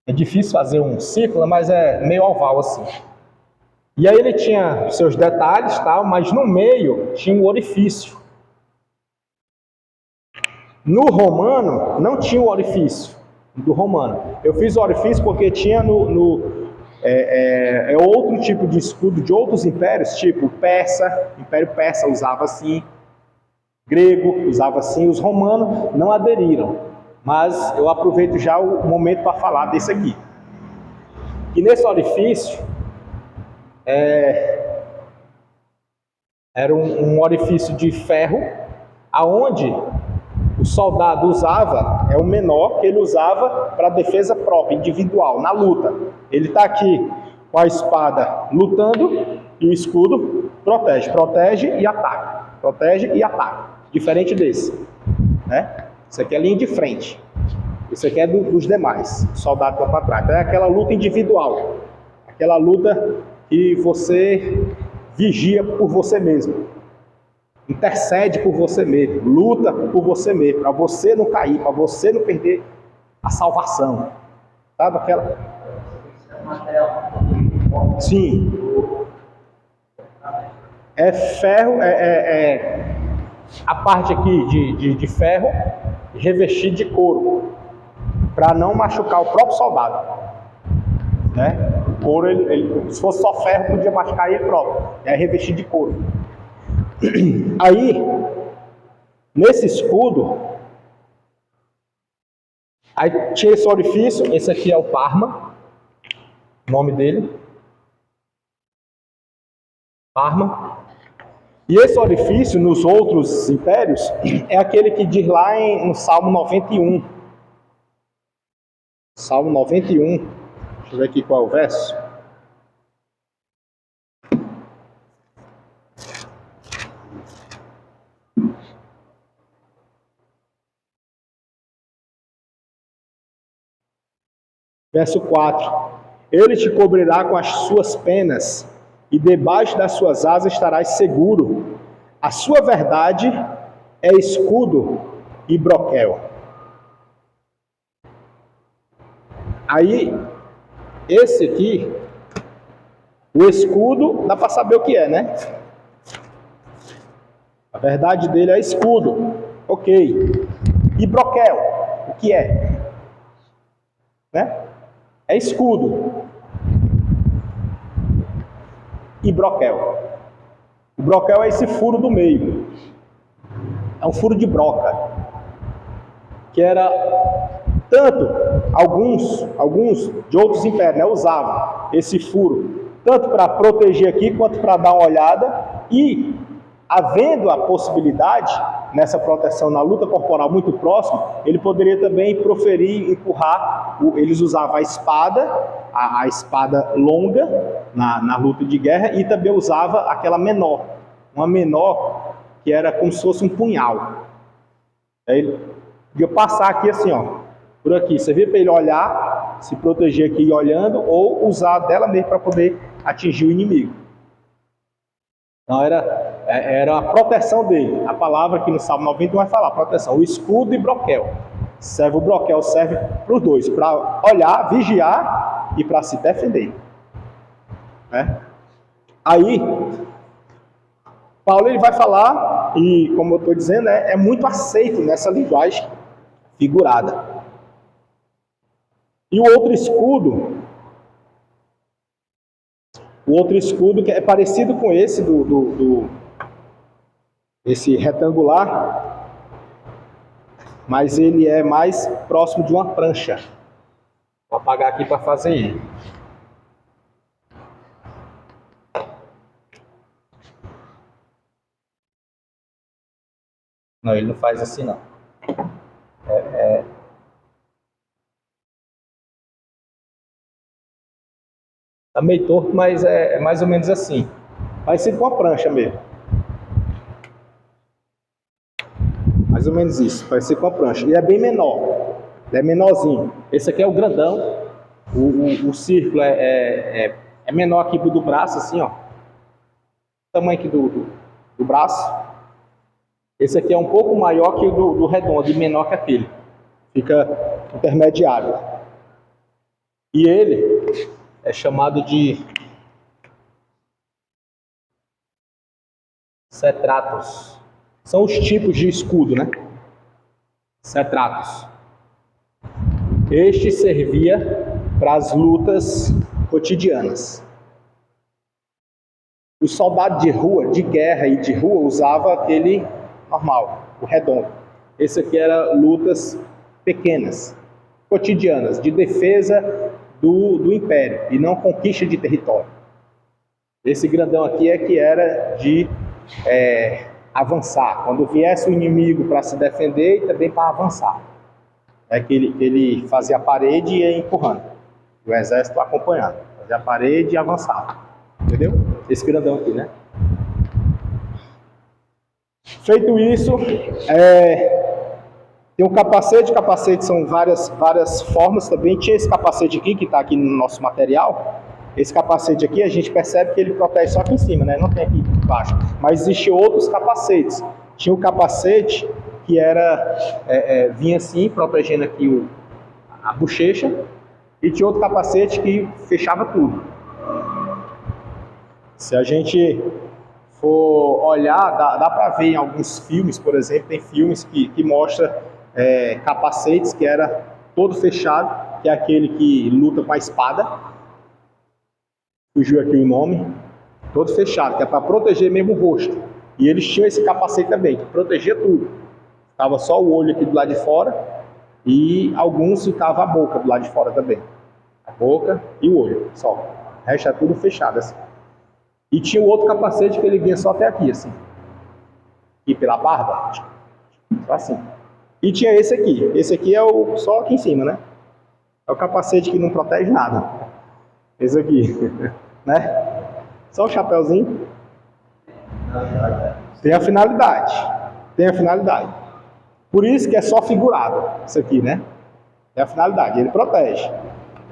é difícil fazer um círculo, mas é meio oval assim. E aí ele tinha seus detalhes, tal, mas no meio tinha um orifício. No romano não tinha o orifício do romano. Eu fiz o orifício porque tinha outro tipo de escudo de outros impérios, tipo persa, Império Persa usava assim, grego usava assim, os romanos não aderiram. Mas eu aproveito já o momento para falar desse aqui. E nesse orifício era um orifício de ferro, aonde o soldado usava, é o menor que ele usava para defesa própria, individual, na luta. Ele está aqui com a espada lutando e o escudo protege e ataca. Protege e ataca. Diferente desse. Né? Isso aqui é a linha de frente. Isso aqui é dos demais. O soldado vai para trás. Então é aquela luta individual. Aquela luta que você vigia por você mesmo. Intercede por você mesmo, luta por você mesmo, para você não cair, para você não perder a salvação. Sabe aquela? Sim. É ferro, a parte aqui de ferro revestido de couro, para não machucar o próprio soldado. Né? O couro, se fosse só ferro, podia machucar ele próprio. É revestido de couro. Aí, nesse escudo, aí tinha esse orifício, esse aqui é o Parma, o nome dele, Parma. E esse orifício, nos outros impérios, é aquele que diz lá no Salmo 91. Salmo 91, deixa eu ver aqui qual é o verso. Verso 4. Ele te cobrirá com as suas penas, e debaixo das suas asas estarás seguro. A sua verdade é escudo e broquel. Aí, esse aqui, o escudo, dá para saber o que é, né? A verdade dele é escudo. Ok. E broquel, o que é? Né? É escudo e broquel. O broquel é esse furo do meio. É um furo de broca. Que era tanto, alguns de outros impérios, né, usavam esse furo, tanto para proteger aqui, quanto para dar uma olhada, e havendo a possibilidade, nessa proteção na luta corporal muito próxima, ele poderia também proferir, empurrar, eles usavam a espada, a espada longa na luta de guerra, e também usava aquela menor, uma menor que era como se fosse um punhal. Aí ele podia passar aqui assim, ó, por aqui, você vê, para ele olhar, se proteger aqui olhando, ou usar dela mesmo para poder atingir o inimigo. Então era a proteção dele. A palavra aqui no Salmo 90 vai falar proteção. O escudo e broquel. O broquel serve para os dois, para olhar, vigiar e para se defender. Né? Aí, Paulo ele vai falar, e como eu estou dizendo, é muito aceito nessa linguagem figurada. E o outro escudo que é parecido com esse esse retangular, mas ele é mais próximo de uma prancha. Vou apagar aqui para fazer ele. Não, ele não faz assim não. Tá meio torto, mas é mais ou menos assim. Parecido com a prancha mesmo. Mais ou menos isso, parece com a prancha. E é bem menor, é menorzinho. Esse aqui é o grandão. O círculo é menor aqui do braço, assim, ó. O tamanho aqui do braço. Esse aqui é um pouco maior que o do redondo, e menor que aquele. Fica intermediário. E ele é chamado de cetratos. São os tipos de escudo, né? Cetratos. Este servia para as lutas cotidianas. O soldado de rua, de guerra e de rua, usava aquele normal, o redondo. Esse aqui era lutas pequenas, cotidianas, de defesa do império e não conquista de território. Esse grandão aqui é que era de avançar, quando viesse o inimigo para se defender e também para avançar. É que ele fazia a parede e ia empurrando, o exército acompanhando, fazia a parede e avançava, entendeu? Esse grandão aqui, né? Feito isso, tem um capacete. Capacete são várias formas também. Tinha esse capacete aqui, que está aqui no nosso material. Esse capacete aqui, a gente percebe que ele protege só aqui em cima, né? Não tem aqui embaixo. Mas existem outros capacetes. Tinha o capacete que vinha assim, protegendo aqui a bochecha. E tinha outro capacete que fechava tudo. Se a gente for olhar, dá para ver em alguns filmes, por exemplo, tem filmes que mostram capacetes que era todo fechado, que é aquele que luta com a espada. Fugiu aqui o nome. Todo fechado, que é para proteger mesmo o rosto. E eles tinham esse capacete também, que protegia tudo. Ficava só o olho aqui do lado de fora e alguns ficava a boca do lado de fora também. A boca e o olho, só. O resto é tudo fechado assim. E tinha o outro capacete que ele vinha só até aqui, assim. E pela barba. Só assim. E tinha esse aqui. Esse aqui é só aqui em cima, né? É o capacete que não protege nada. Esse aqui. Né? Só o chapéuzinho. Tem a finalidade. Tem a finalidade. Por isso que é só figurado. Isso aqui, né? É a finalidade. Ele protege.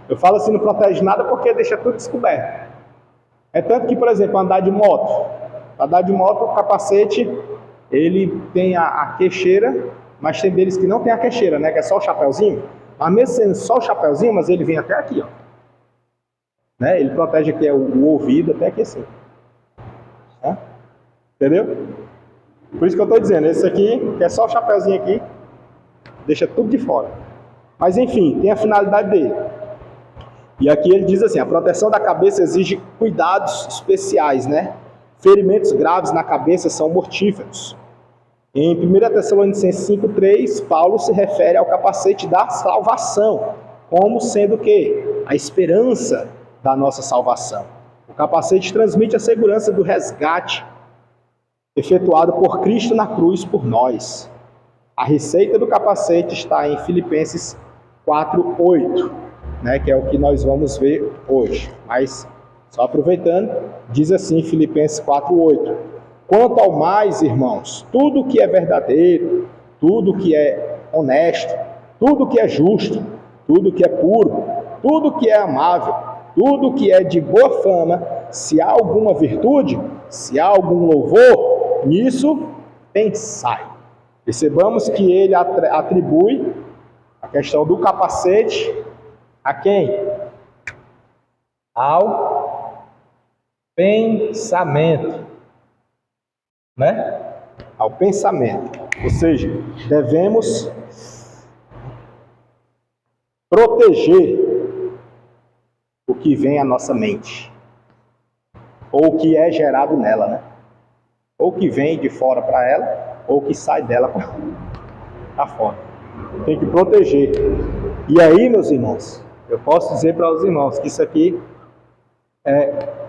Eu falo assim, não protege nada porque deixa tudo descoberto. É tanto que, por exemplo, andar de moto, o capacete, ele tem a queixeira, mas tem deles que não tem a queixeira, né? Que é só o chapéuzinho. Mas mesmo sendo só o chapéuzinho, mas ele vem até aqui, ó. Né? Ele protege aqui o ouvido, até aqui assim. Né? Entendeu? Por isso que eu estou dizendo, esse aqui, que é só o chapéuzinho aqui, deixa tudo de fora. Mas enfim, tem a finalidade dele. E aqui ele diz assim, a proteção da cabeça exige cuidados especiais, né? Ferimentos graves na cabeça são mortíferos. Em 1 Tessalonicenses 5,3, Paulo se refere ao capacete da salvação, como sendo o quê? A esperança da nossa salvação. O capacete transmite a segurança do resgate efetuado por Cristo na cruz por nós. A receita do capacete está em Filipenses 4,8. Né, que é o que nós vamos ver hoje. Mas, só aproveitando, diz assim Filipenses 4,8. Quanto ao mais, irmãos, tudo que é verdadeiro, tudo que é honesto, tudo que é justo, tudo que é puro, tudo que é amável, tudo que é de boa fama, se há alguma virtude, se há algum louvor, nisso pensai. Percebamos que ele atribui a questão do capacete a quem? Ao pensamento, né? Ao pensamento. Ou seja, devemos proteger o que vem à nossa mente, ou o que é gerado nela, né? Ou que vem de fora para ela, ou que sai dela para fora. Tem que proteger. E aí, meus irmãos, eu posso dizer para os irmãos que isso aqui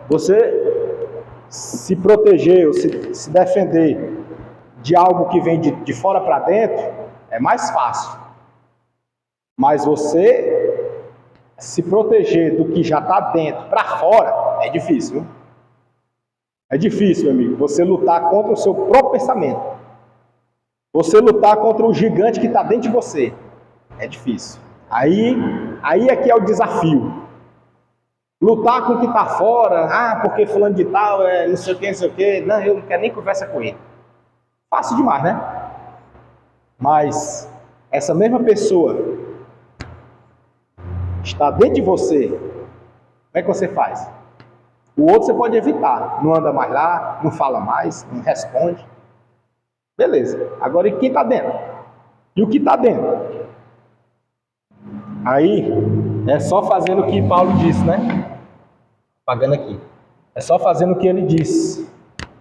você se proteger ou se defender de algo que vem de fora para dentro é mais fácil. Mas você se proteger do que já está dentro para fora é difícil. Viu? É difícil, meu amigo, você lutar contra o seu próprio pensamento. Você lutar contra o gigante que está dentro de você é difícil. Aí é que é o desafio. Lutar com o que está fora, porque fulano de tal é não sei o que, não, eu não quero nem conversa com ele. Fácil demais, né? Mas essa mesma pessoa está dentro de você, como é que você faz? O outro você pode evitar, não anda mais lá, não fala mais, não responde. Beleza, agora e quem está dentro? E o que está dentro? Aí é só fazendo o que Paulo disse, né? Pagando aqui. É só fazendo o que ele disse.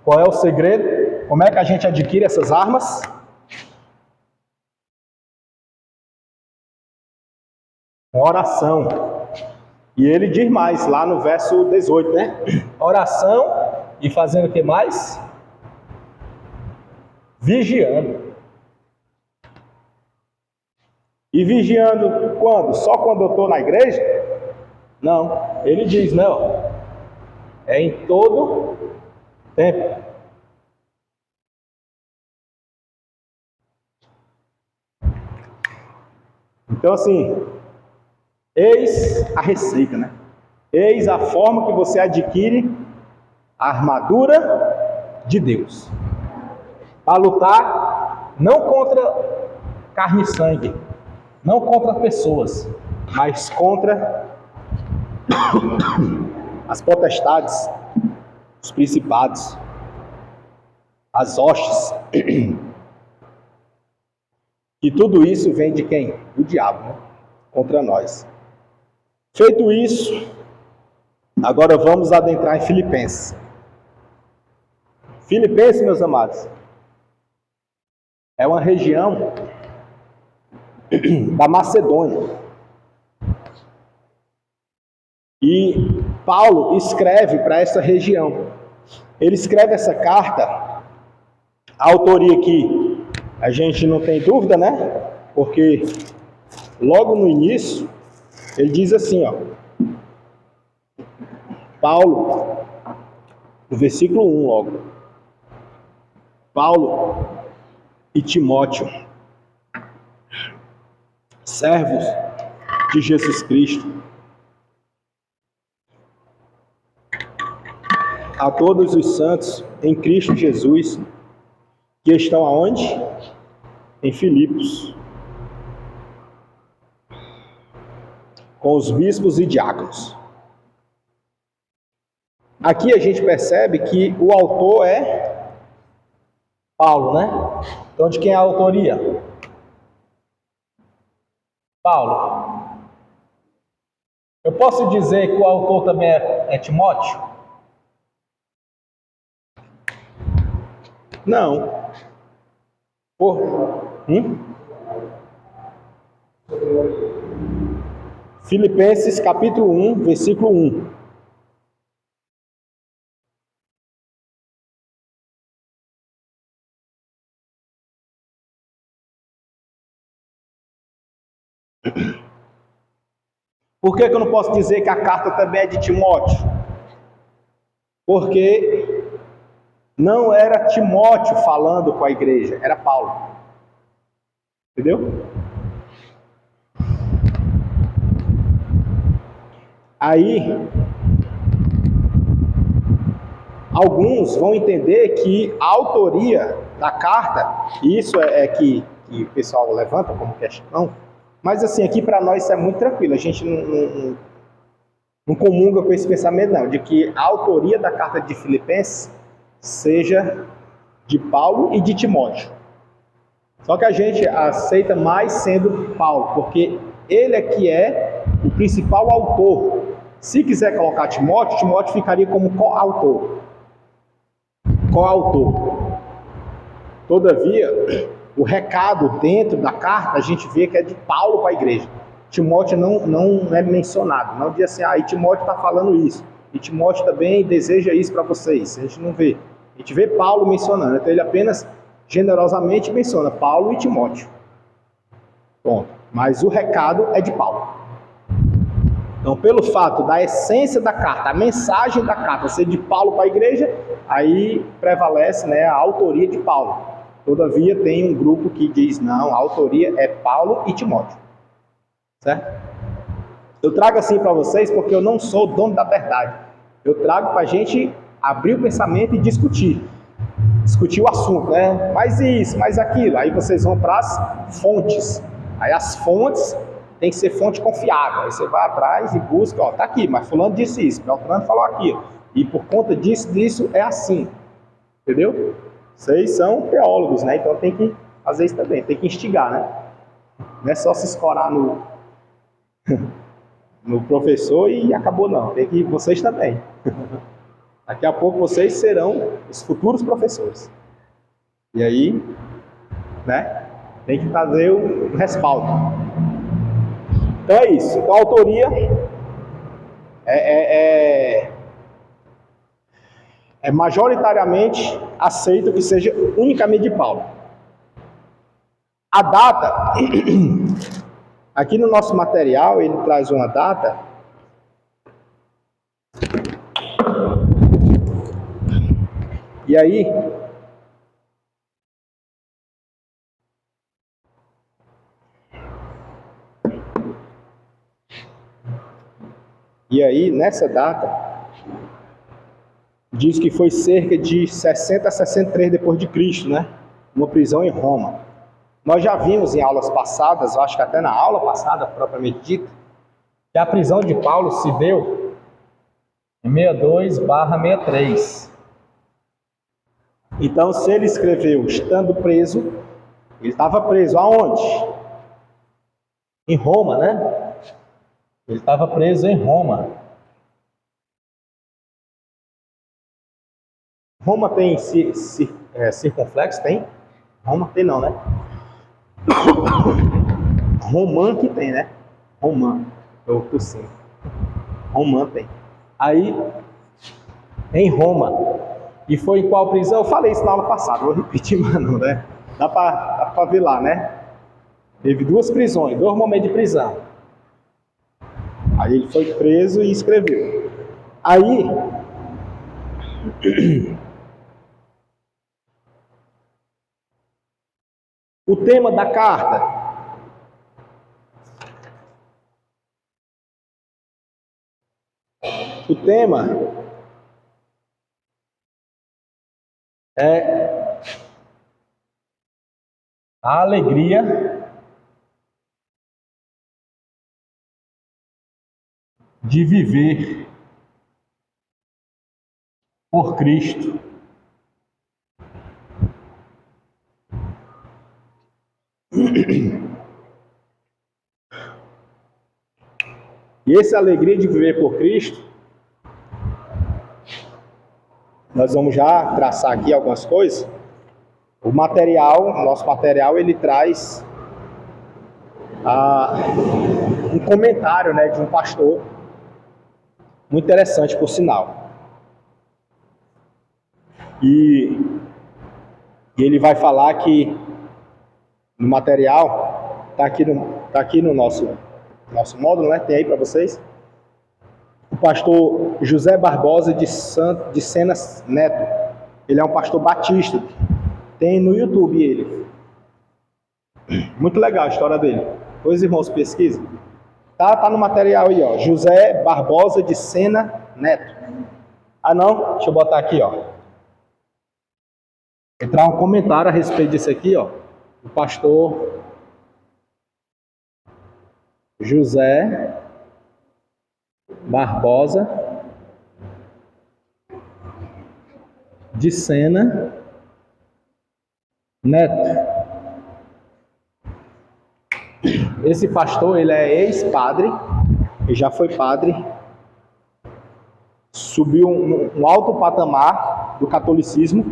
Qual é o segredo? Como é que a gente adquire essas armas? Com oração. E ele diz mais, lá no verso 18, né? Oração e fazendo o que mais? Vigiando. E vigiando quando? Só quando eu estou na igreja? Não. Ele diz, não. É em todo tempo. Então, assim, eis a receita, né? Eis a forma que você adquire a armadura de Deus. Para lutar não contra carne e sangue, não contra pessoas, mas contra as potestades, os principados, as hostes. E tudo isso vem de quem? Do diabo, né? Contra nós. Feito isso, agora vamos adentrar em Filipenses. Filipenses, meus amados, é uma região da Macedônia. E Paulo escreve para essa região. Ele escreve essa carta, a autoria aqui a gente não tem dúvida, né? Porque logo no início ele diz assim, ó. Paulo, no versículo 1 logo. Paulo e Timóteo, servos de Jesus Cristo, a todos os santos em Cristo Jesus, que estão aonde? Em Filipos, com os bispos e diáconos. Aqui a gente percebe que o autor é Paulo, né? Então, de quem é a autoria? Paulo. Eu posso dizer que o autor também é Timóteo? Não. Filipenses capítulo 1, versículo 1. Por que eu não posso dizer que a carta também é de Timóteo? Porque não era Timóteo falando com a igreja, era Paulo. Entendeu? Aí, alguns vão entender que a autoria da carta, e isso é que o pessoal levanta como questão, mas assim, aqui para nós isso é muito tranquilo, a gente não comunga com esse pensamento não, de que a autoria da carta de Filipenses seja de Paulo e de Timóteo. Só que a gente aceita mais sendo Paulo, porque ele é que é o principal autor. Se quiser colocar Timóteo, Timóteo ficaria como coautor. Coautor. Todavia, o recado dentro da carta, a gente vê que é de Paulo para a igreja. Timóteo não é mencionado. Não diz assim, e Timóteo está falando isso. E Timóteo também deseja isso para vocês. A gente não vê. A gente vê Paulo mencionando. Então ele apenas generosamente menciona Paulo e Timóteo. Ponto. Mas o recado é de Paulo. Então, pelo fato da essência da carta, a mensagem da carta ser de Paulo para a igreja, aí prevalece, né, a autoria de Paulo. Todavia, tem um grupo que diz, não, a autoria é Paulo e Timóteo. Certo? Eu trago assim para vocês porque eu não sou dono da verdade. Eu trago para a gente abrir o pensamento e discutir o assunto, né? Mais isso, mais aquilo. Aí vocês vão para as fontes. Aí as fontes tem que ser fonte confiável. Aí você vai atrás e busca, ó, tá aqui, mas fulano disse isso, Beltrano falou aquilo. E por conta disso é assim. Entendeu? Vocês são teólogos, né? Então tem que fazer isso também, tem que instigar, né? Não é só se escorar no professor e acabou não. Tem que vocês também. Daqui a pouco vocês serão os futuros professores. E aí, né? Tem que fazer o respaldo. Então é isso. Então a autoria é majoritariamente aceito que seja unicamente de Paulo. A data, aqui no nosso material, ele traz uma data. E aí, nessa data, diz que foi cerca de 60 a 63 depois de Cristo, né? Uma prisão em Roma. Nós já vimos em aulas passadas, eu acho que até na aula passada, propriamente dita, que a prisão de Paulo se deu em 62/63. Então, se ele escreveu estando preso, ele estava preso aonde? Em Roma, né? Ele estava preso em Roma. Roma tem circunflexo? Tem? Roma tem não, né? Romã que tem, né? Romã. Eu tossi. Romã tem. Aí, em Roma. E foi em qual prisão? Eu falei isso na aula passada, vou repetir, mano, né? Dá pra ver lá, né? Teve 2 prisões, 2 momentos de prisão. Aí ele foi preso e escreveu. Aí, o tema da carta. O tema é a alegria de viver por Cristo. E essa alegria de viver por Cristo, nós vamos já traçar aqui algumas coisas. O nosso material, ele traz um comentário, né, de um pastor, muito interessante, por sinal. E ele vai falar que no material, está aqui no nosso módulo, né, tem aí para vocês, o pastor José Barbosa de Sena Neto. Ele é um pastor batista, tem no YouTube ele. Muito legal a história dele. Pois, irmãos, pesquisem. Tá no material aí, ó. José Barbosa de Sena Neto. Ah, não? Deixa eu botar aqui, ó. Entrar um comentário a respeito disso aqui, ó. O pastor José Barbosa de Sena Neto. Esse pastor, ele é ex-padre, ele já foi padre, subiu um alto patamar do catolicismo,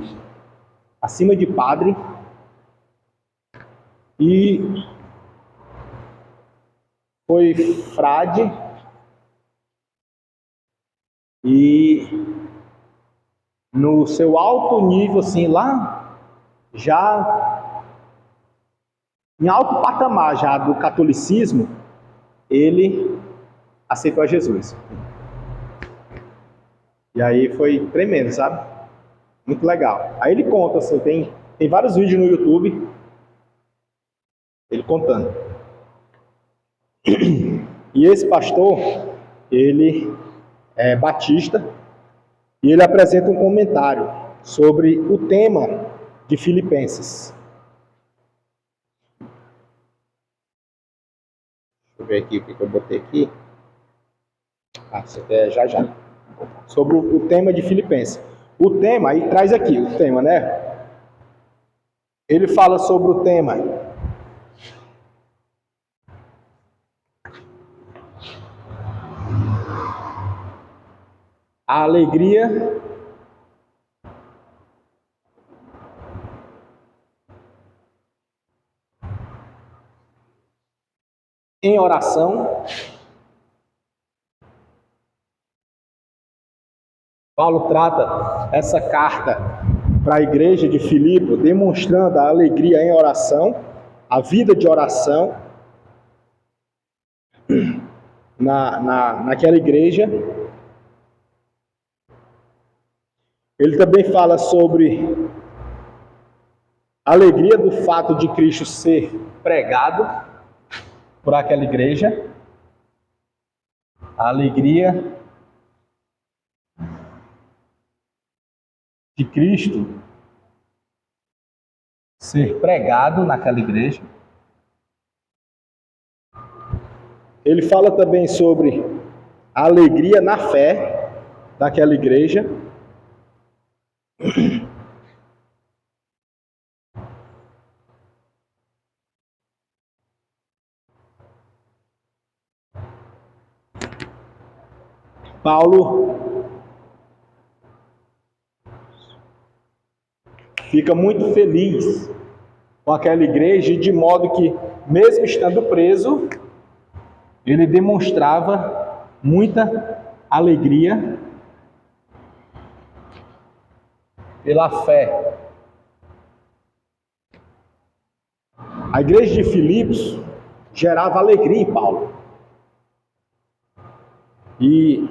acima de padre, e foi frade, e no seu alto nível, assim, lá, já em alto patamar já do catolicismo, ele aceitou a Jesus. E aí foi tremendo, sabe? Muito legal. Aí ele conta, assim, tem Tem vários vídeos no YouTube, ele contando. E esse pastor, ele é batista, e ele apresenta um comentário sobre o tema de Filipenses. Deixa eu ver aqui o que eu botei aqui. Isso aqui é já. Sobre o tema de Filipenses. O tema, aí traz aqui o tema, né? Ele fala sobre o tema a alegria em oração. Paulo trata essa carta para a igreja de Filipe, demonstrando a alegria em oração, a vida de oração naquela igreja. Ele também fala sobre a alegria do fato de Cristo ser pregado por aquela igreja, a alegria de Cristo ser pregado naquela igreja. Ele fala também sobre a alegria na fé daquela igreja. Paulo fica muito feliz com aquela igreja, de modo que, mesmo estando preso, ele demonstrava muita alegria pela fé. A igreja de Filipos gerava alegria em Paulo. E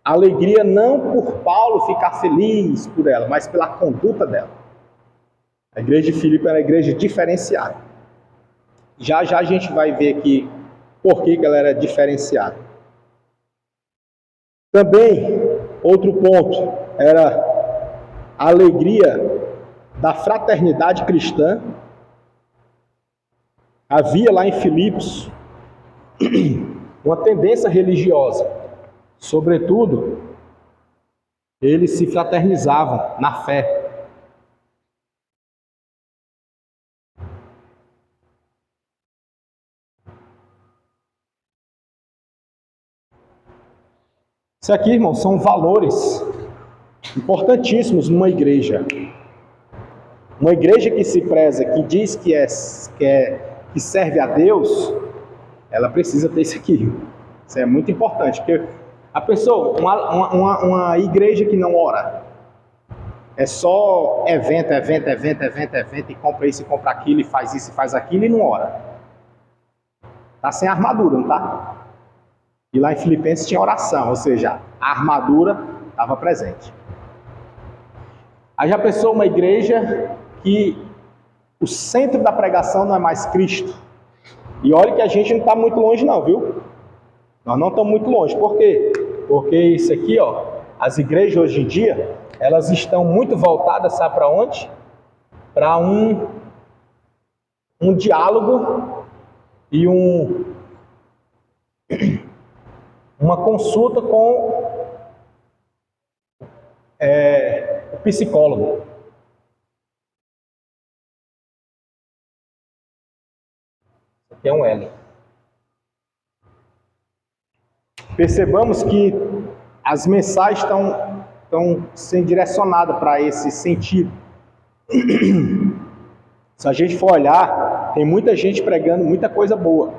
alegria não por Paulo ficar feliz por ela, mas pela conduta dela. A igreja de Filipe era uma igreja diferenciada. Já a gente vai ver aqui por que ela era diferenciada. Também, outro ponto, era a alegria da fraternidade cristã. Havia lá em Filipos uma tendência religiosa. Sobretudo, eles se fraternizavam na fé. Isso aqui, irmãos, são valores importantíssimos numa igreja. Uma igreja que se preza, que diz que serve a Deus, ela precisa ter isso aqui. Isso é muito importante, porque a pessoa, uma igreja que não ora, é só evento, e compra isso e compra aquilo, e faz isso e faz aquilo, e não ora. Tá sem armadura, não tá? E lá em Filipenses tinha oração, ou seja, a armadura estava presente. Aí já pensou uma igreja que o centro da pregação não é mais Cristo? E olha que a gente não está muito longe não, viu? Nós não estamos muito longe. Por quê? Porque isso aqui, as igrejas hoje em dia, elas estão muito voltadas, sabe para onde? Para um diálogo e uma consulta com o psicólogo. Isso aqui é um L. Percebamos que as mensagens estão sendo direcionadas para esse sentido. Se a gente for olhar, tem muita gente pregando muita coisa boa.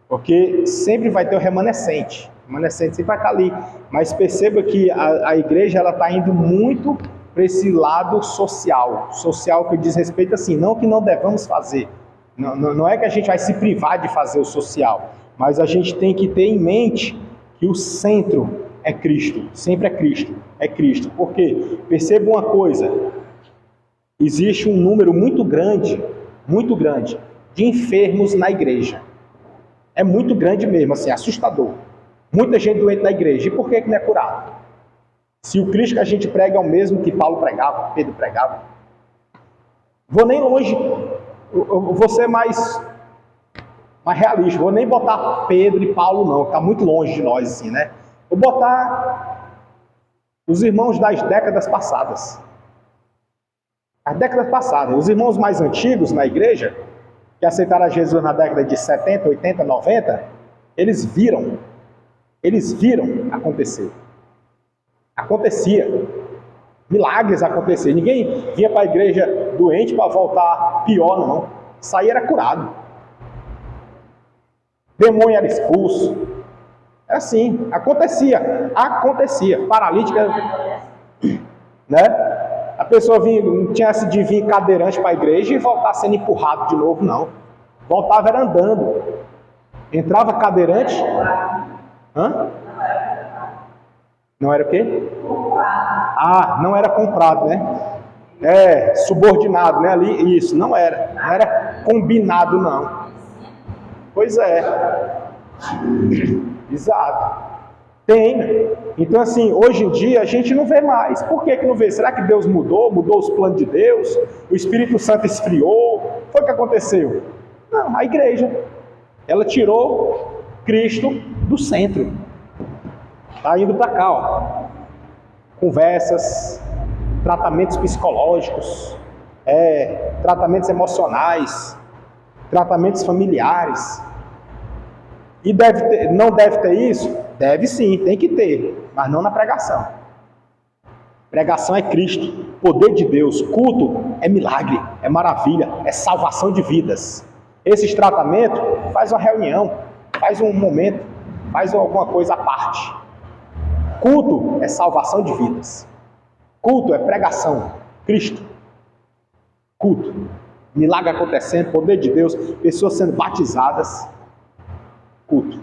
Porque sempre vai ter o remanescente. O remanescente sempre vai estar ali. Mas perceba que a igreja está indo muito para esse lado social. Social que diz respeito assim, não que não devamos fazer. Não é que a gente vai se privar de fazer o social. Mas a gente tem que ter em mente que o centro é Cristo. Sempre é Cristo. É Cristo. Porque, perceba uma coisa. existe um número muito grande de enfermos na igreja. É muito grande mesmo, assim, assustador. Muita gente doente na igreja. E por que não é curado? Se o Cristo que a gente prega é o mesmo que Paulo pregava, Pedro pregava. Vou nem longe, eu vou ser mais realista. Vou nem botar Pedro e Paulo não, que está muito longe de nós, assim, né? Vou botar os irmãos das décadas passadas. As décadas passadas, os irmãos mais antigos na igreja, que aceitaram a Jesus na década de 70, 80, 90, eles viram acontecer. Acontecia. Milagres aconteciam. Ninguém vinha para a igreja doente para voltar pior, não. Isso aí era curado. Demônio era expulso. Era assim, acontecia. Paralítica, né? A pessoa não tinha essa de vir cadeirante para a igreja e voltar sendo empurrado de novo, não. Voltava era andando. Entrava cadeirante. Hã? Não era o quê? Ah, não era comprado, né? Subordinado, né? Ali, isso, não era combinado, não. Pois é. Exato. Tem, né? Então, assim, hoje em dia a gente não vê mais. Por que não vê? Será que Deus mudou? Mudou os planos de Deus? O Espírito Santo esfriou? Foi o que aconteceu? Não, a igreja, ela tirou Cristo do centro. Está indo para cá, ó. Conversas, tratamentos psicológicos, tratamentos emocionais, tratamentos familiares. E não deve ter isso? Deve sim, tem que ter, mas não na pregação. Pregação é Cristo, poder de Deus. Culto é milagre, é maravilha, é salvação de vidas. Esses tratamentos, faz uma reunião, faz um momento, faz alguma coisa à parte. Culto é salvação de vidas. Culto é pregação, Cristo. Culto, milagre acontecendo, poder de Deus, pessoas sendo batizadas. Culto.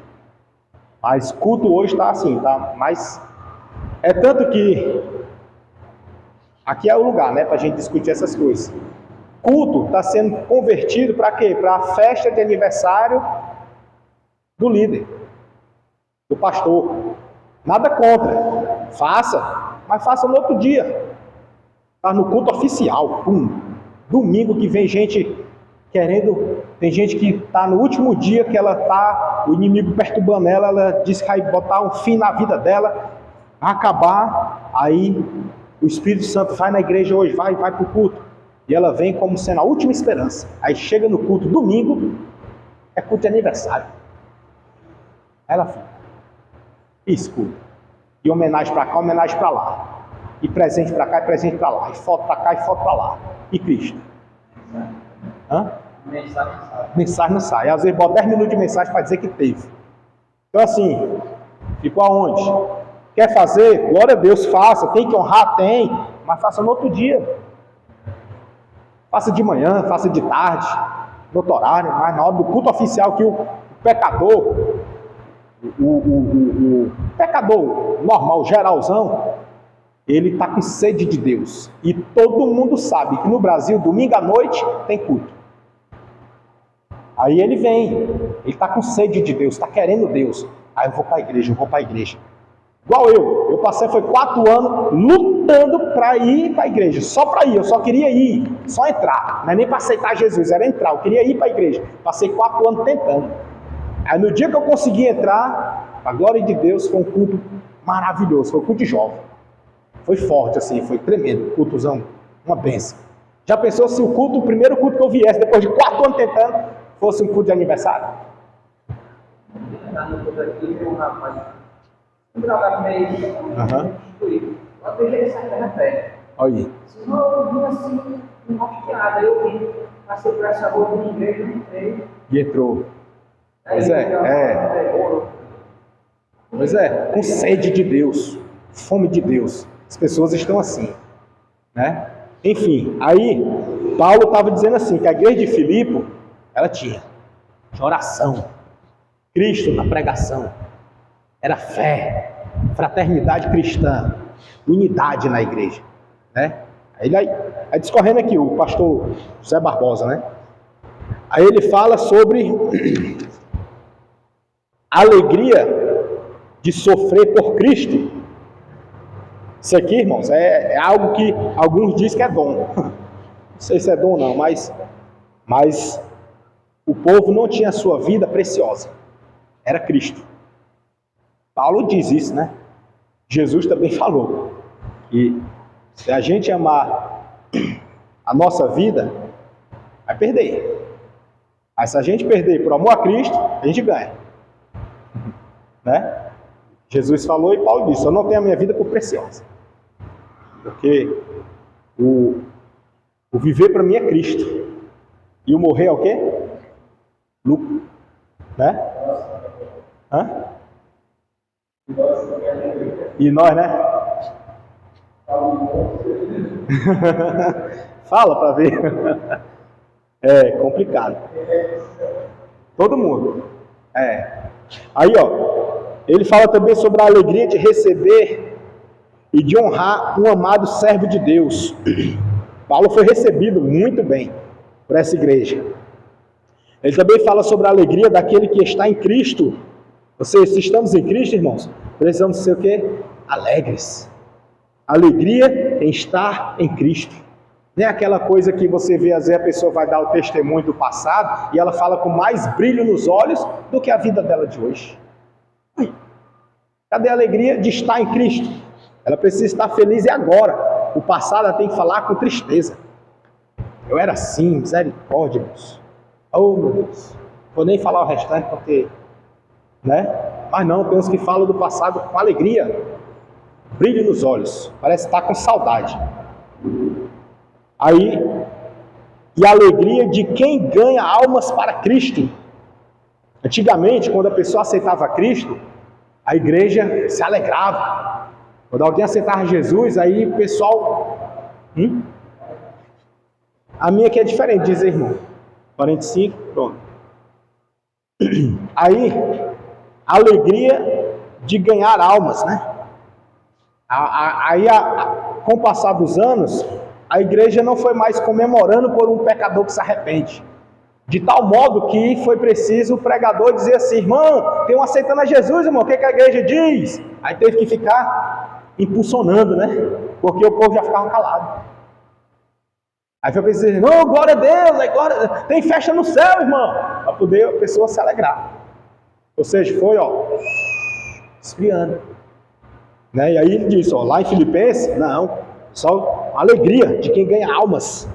Mas culto hoje está assim, tá? Mas é tanto que aqui é o lugar, né, para a gente discutir essas coisas. Culto está sendo convertido para quê? Para a festa de aniversário do líder, do pastor. Nada contra. Faça, mas faça no outro dia. Está no culto oficial. Domingo que vem gente querendo. Tem gente que está no último dia que ela está, o inimigo perturbando ela, ela diz que vai botar um fim na vida dela, vai acabar, aí o Espírito Santo vai na igreja hoje, vai para o culto, e ela vem como sendo a última esperança. Aí chega no culto domingo, é culto de aniversário. Ela fica, escuta, e homenagem para cá, homenagem para lá, e presente para cá, e presente para lá, e foto para cá, e foto para lá, e Cristo. Mensagem não sai. Às vezes bota 10 minutos de mensagem para dizer que teve. Então assim, ficou aonde? Quer fazer? Glória a Deus, faça. Tem que honrar? Tem. Mas faça no outro dia. Faça de manhã, faça de tarde, no outro horário, mas na hora do culto oficial que o pecador, o pecador normal, geralzão, ele está com sede de Deus. E todo mundo sabe que no Brasil, domingo à noite, tem culto. Aí ele vem, ele está com sede de Deus, está querendo Deus. Aí eu vou para a igreja, Igual eu passei, foi 4 anos lutando para ir para a igreja, só para ir, eu só queria ir, só entrar. Não é nem para aceitar Jesus, era entrar, eu queria ir para a igreja. Passei 4 anos tentando. Aí no dia que eu consegui entrar, a glória de Deus, foi um culto maravilhoso, foi um culto de jovem. Foi forte assim, foi tremendo, cultozão, uma bênção. Já pensou se o primeiro culto que eu viesse, depois de 4 anos tentando, fosse um culto de aniversário? No culto aqui, tem um rapaz, um jogava meio instituído. Uma vez ele saiu da fé. Olha aí. Eu vim assim, enrosqueado, aí eu vim, passei por essa rua de igreja, entrei. E entrou. Pois é, com sede de Deus, fome de Deus. As pessoas estão assim, né? Enfim, aí Paulo estava dizendo assim, que a igreja de Filipe, ela tinha oração, Cristo na pregação, era fé, fraternidade cristã, unidade na igreja, né? Ele aí discorrendo aqui, o pastor José Barbosa, né? Aí ele fala sobre a alegria de sofrer por Cristo. Isso aqui, irmãos, é algo que alguns dizem que é dom. Não sei se é dom ou não, mas o povo não tinha a sua vida preciosa. Era Cristo. Paulo diz isso, né? Jesus também falou que se a gente amar a nossa vida, vai perder. Mas se a gente perder por amor a Cristo, a gente ganha. Né? Jesus falou e Paulo disse: eu não tenho a minha vida por preciosa. Porque o viver para mim é Cristo. E o morrer é o quê? Lucro. Né? Hã? E nós, né? Fala para ver. É complicado. Todo mundo. Aí, ó, ele fala também sobre a alegria de receber e de honrar um amado servo de Deus. Paulo foi recebido muito bem por essa igreja. Ele também fala sobre a alegria daquele que está em Cristo. Se estamos em Cristo, irmãos, precisamos ser o quê? Alegres. Alegria em estar em Cristo. Não é aquela coisa que você vê, às vezes a pessoa vai dar o testemunho do passado e ela fala com mais brilho nos olhos do que a vida dela de hoje. Cadê a alegria de estar em Cristo? Ela precisa estar feliz e agora. O passado ela tem que falar com tristeza. Eu era assim, misericórdia, irmãos. Oh, meu Deus. Vou nem falar o restante porque, né? Mas não, tem uns que falam do passado com alegria. Brilho nos olhos. Parece estar com saudade. Aí, e a alegria de quem ganha almas para Cristo. Antigamente, quando a pessoa aceitava Cristo, a igreja se alegrava. Quando alguém aceitava Jesus, aí o pessoal... A minha aqui é diferente, diz irmão. 45, pronto. Aí, a alegria de ganhar almas, né? Aí, com o passar dos anos, a igreja não foi mais comemorando por um pecador que se arrepende. De tal modo que foi preciso o pregador dizer assim: irmão, tem um aceitando a Jesus, irmão, o que a igreja diz? Aí teve que ficar impulsionando, né? Porque o povo já ficava calado. Aí foi preciso dizer: não, glória a Deus, aí glória, tem festa no céu, irmão, para poder a pessoa se alegrar. Ou seja, foi, ó, esfriando. Né? E aí ele disse, ó, lá em Filipenses, não, só alegria de quem ganha almas.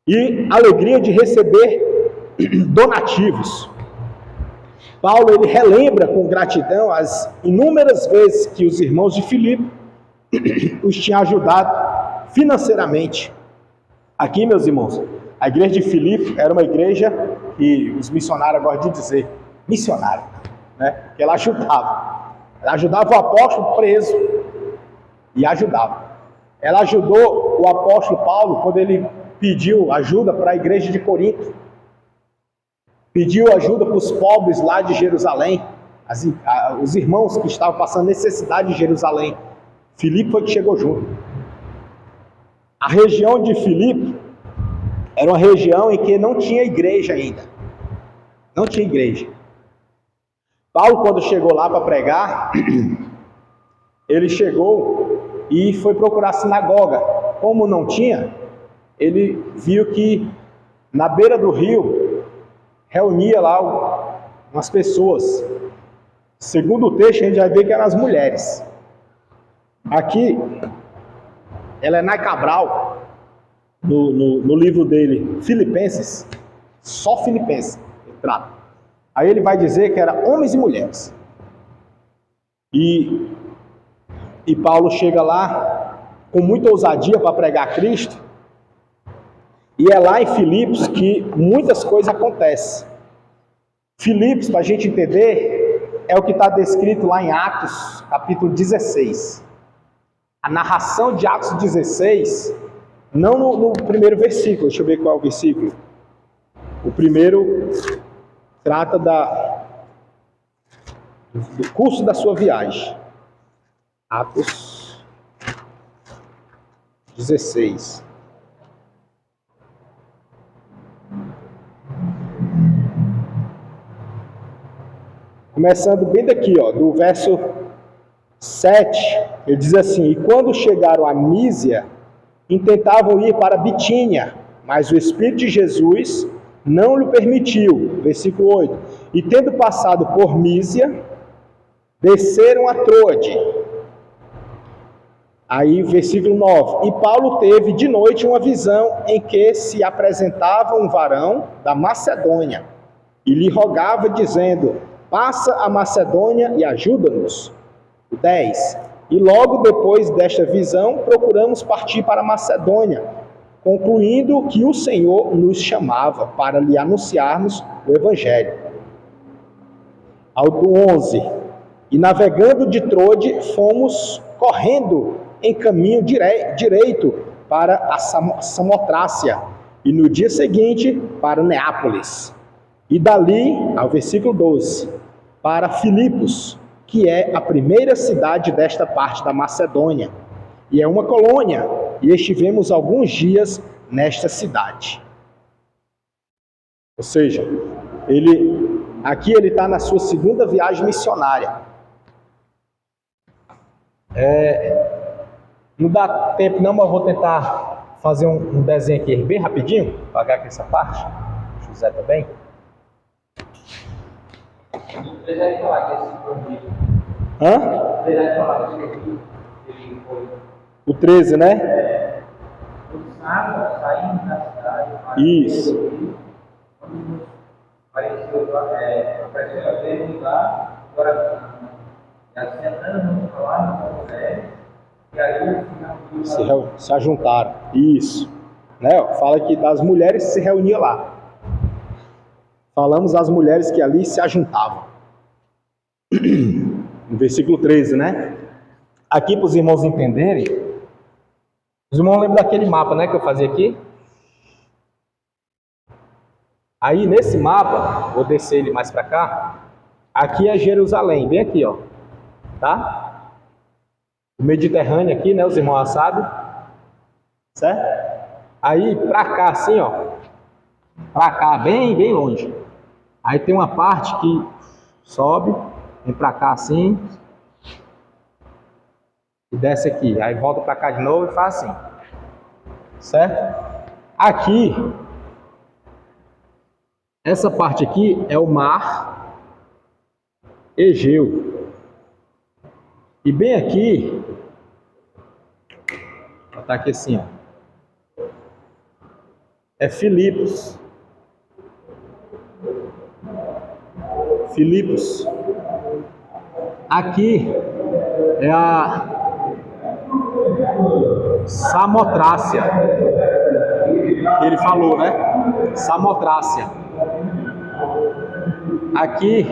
E alegria de receber donativos. Paulo, ele relembra com gratidão as inúmeras vezes que os irmãos de Filipe os tinham ajudado financeiramente. Aqui, meus irmãos, a igreja de Filipe era uma igreja que os missionários gostam de dizer, missionário, né? Que ela ajudava. Ela ajudava o apóstolo preso e ajudava. Ela ajudou o apóstolo Paulo quando ele pediu ajuda para a igreja de Corinto. Pediu ajuda para os pobres lá de Jerusalém. Os irmãos que estavam passando necessidade em Jerusalém. Filipe foi que chegou junto. A região de Filipe era uma região em que não tinha igreja ainda. Não tinha igreja. Paulo, quando chegou lá para pregar, ele chegou e foi procurar a sinagoga. Como não tinha, ele viu que na beira do rio reunia lá umas pessoas. Segundo o texto, a gente vai ver que eram as mulheres. Aqui, Helenay Cabral, no livro dele, Filipenses, só Filipenses, ele trata. Aí ele vai dizer que eram homens e mulheres. E Paulo chega lá com muita ousadia para pregar Cristo. E é lá em Filipos que muitas coisas acontecem. Filipos, para a gente entender, é o que está descrito lá em Atos, capítulo 16. A narração de Atos 16, não no primeiro versículo, deixa eu ver qual é o versículo. O primeiro trata do curso da sua viagem. Atos 16. Começando bem daqui, ó, do verso 7, ele diz assim: E quando chegaram a Mísia, intentavam ir para Bitínia, mas o Espírito de Jesus não lhe permitiu. Versículo 8. E tendo passado por Mísia, desceram a Troade. Aí, versículo 9. E Paulo teve de noite uma visão em que se apresentava um varão da Macedônia e lhe rogava, dizendo: Passa a Macedônia e ajuda-nos. 10. E logo depois desta visão, procuramos partir para a Macedônia, concluindo que o Senhor nos chamava para lhe anunciarmos o Evangelho. Ao do 11. E navegando de Troade, fomos correndo em caminho direito para a Samotrácia, e no dia seguinte para Neápolis. E dali, ao versículo 12, para Filipos, que é a primeira cidade desta parte da Macedônia, e é uma colônia, e estivemos alguns dias nesta cidade. Ou seja, aqui ele está na sua segunda viagem missionária. Não dá tempo não, mas eu vou tentar fazer um desenho aqui bem rapidinho, pagar aqui essa parte. José também. Hã? O 13, né? O sábado, saindo da cidade, Isso. apareceu a ver um lugar de oração. E assentando lá com José, e aí se ajuntaram. Isso. Né? Fala que das mulheres que se reuniam lá. Falamos das mulheres que ali se ajuntavam. No versículo 13, né? Aqui para os irmãos entenderem. Os irmãos lembram daquele mapa, né, que eu fazia aqui? Aí nesse mapa, vou descer ele mais para cá. Aqui é Jerusalém, bem aqui, ó. Tá? O Mediterrâneo aqui, né, os irmãos assados. Certo? Aí para cá assim, ó. Para cá, bem longe. Aí tem uma parte que sobe, vem para cá assim. E desce aqui. Aí volta para cá de novo e faz assim. Certo? Aqui, essa parte aqui é o mar Egeu. E bem aqui, vou botar aqui assim, ó. É Filipos. Filipos. Aqui é a Samotrácia. Ele falou, né? Samotrácia. Aqui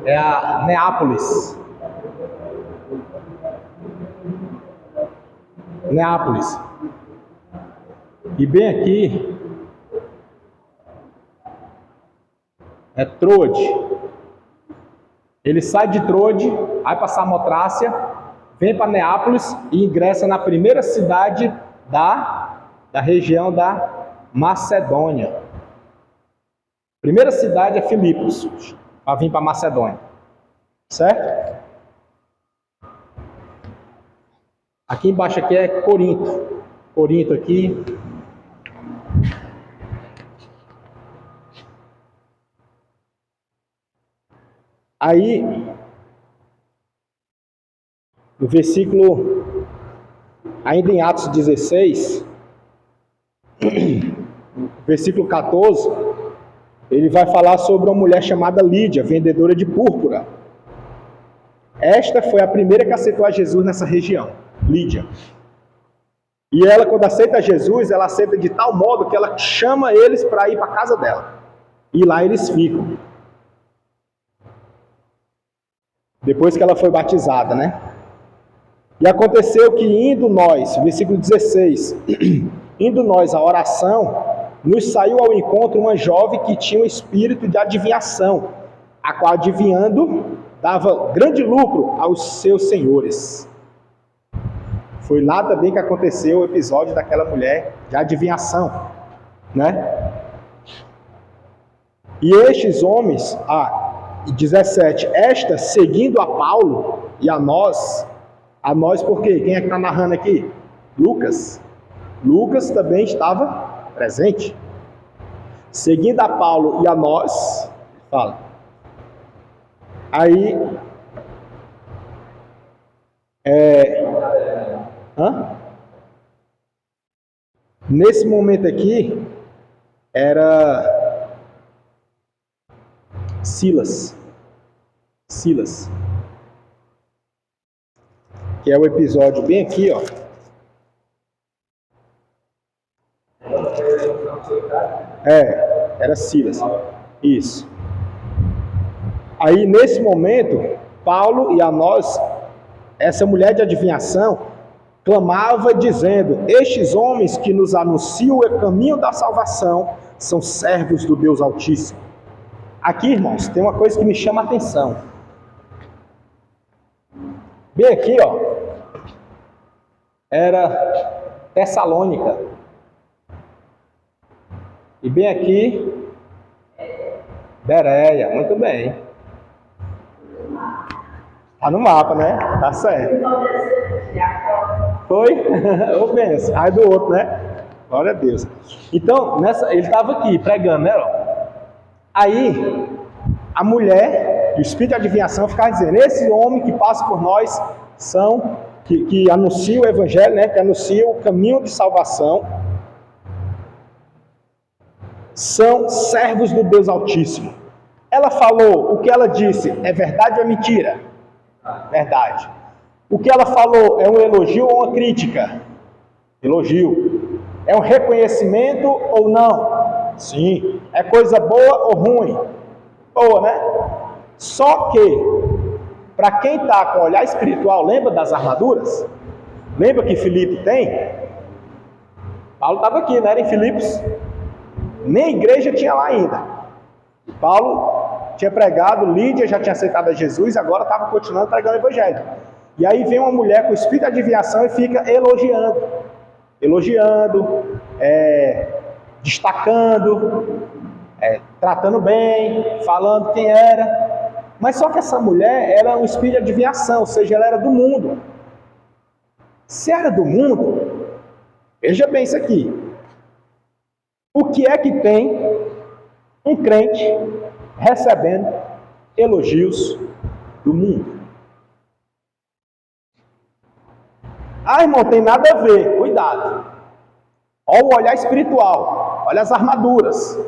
é a Neápolis. Neápolis. E bem aqui é Troade. Ele sai de Troade, vai para Samotrácia, vem para Neápolis e ingressa na primeira cidade da região da Macedônia. Primeira cidade é Filipos, para vir para Macedônia. Certo? Aqui embaixo aqui é Corinto. Corinto aqui. Aí, no versículo, ainda em Atos 16, versículo 14, ele vai falar sobre uma mulher chamada Lídia, vendedora de púrpura. Esta foi a primeira que aceitou a Jesus nessa região, Lídia. E ela, quando aceita Jesus, ela aceita de tal modo que ela chama eles para ir para a casa dela. E lá eles ficam. Depois que ela foi batizada, né? E aconteceu que indo nós, versículo 16, indo nós à oração, nos saiu ao encontro uma jovem que tinha um espírito de adivinhação, a qual adivinhando dava grande lucro aos seus senhores. Foi lá também que aconteceu o episódio daquela mulher de adivinhação, né? E estes homens, 17, esta seguindo a Paulo e a nós por quê? Quem é que está narrando aqui? Lucas. Lucas também estava presente. Seguindo a Paulo e a nós, fala. Aí, nesse momento aqui, era Silas, que é o episódio bem aqui, ó. Era Silas, isso. Aí, nesse momento, Paulo e a nós, essa mulher de adivinhação, clamava dizendo: estes homens que nos anunciam o caminho da salvação são servos do Deus Altíssimo. Aqui, irmãos, tem uma coisa que me chama a atenção. Bem aqui, ó, era Tessalônica. E bem aqui, Bereia. Muito bem. Tá no mapa, né? Tá certo. Foi? Eu penso. Aí do outro, né? Glória a Deus. Então, ele estava aqui pregando, né? Aí, a mulher, o espírito de adivinhação, ficava dizendo: esse homem que passa por nós são, que anuncia o evangelho, né? Que anuncia o caminho de salvação, são servos do Deus Altíssimo. Ela falou, o que ela disse é verdade ou é mentira? Verdade. O que ela falou é um elogio ou uma crítica? Elogio. É um reconhecimento ou não? Sim. É coisa boa ou ruim? Boa, né? Só que, para quem está com o olhar espiritual, lembra das armaduras? Lembra que Filipe tem? Paulo estava aqui, não era em Filipos? Nem igreja tinha lá ainda. Paulo tinha pregado, Lídia já tinha aceitado a Jesus, agora estava continuando pregando o evangelho. E aí vem uma mulher com espírito de adivinhação e fica elogiando, destacando, tratando bem, falando quem era. Mas só que essa mulher era um espírito de adivinhação, ou seja, ela era do mundo. Se era do mundo, veja bem isso aqui. O que é que tem um crente recebendo elogios do mundo? Irmão, tem nada a ver. Cuidado. Olha o olhar espiritual. Olha as armaduras.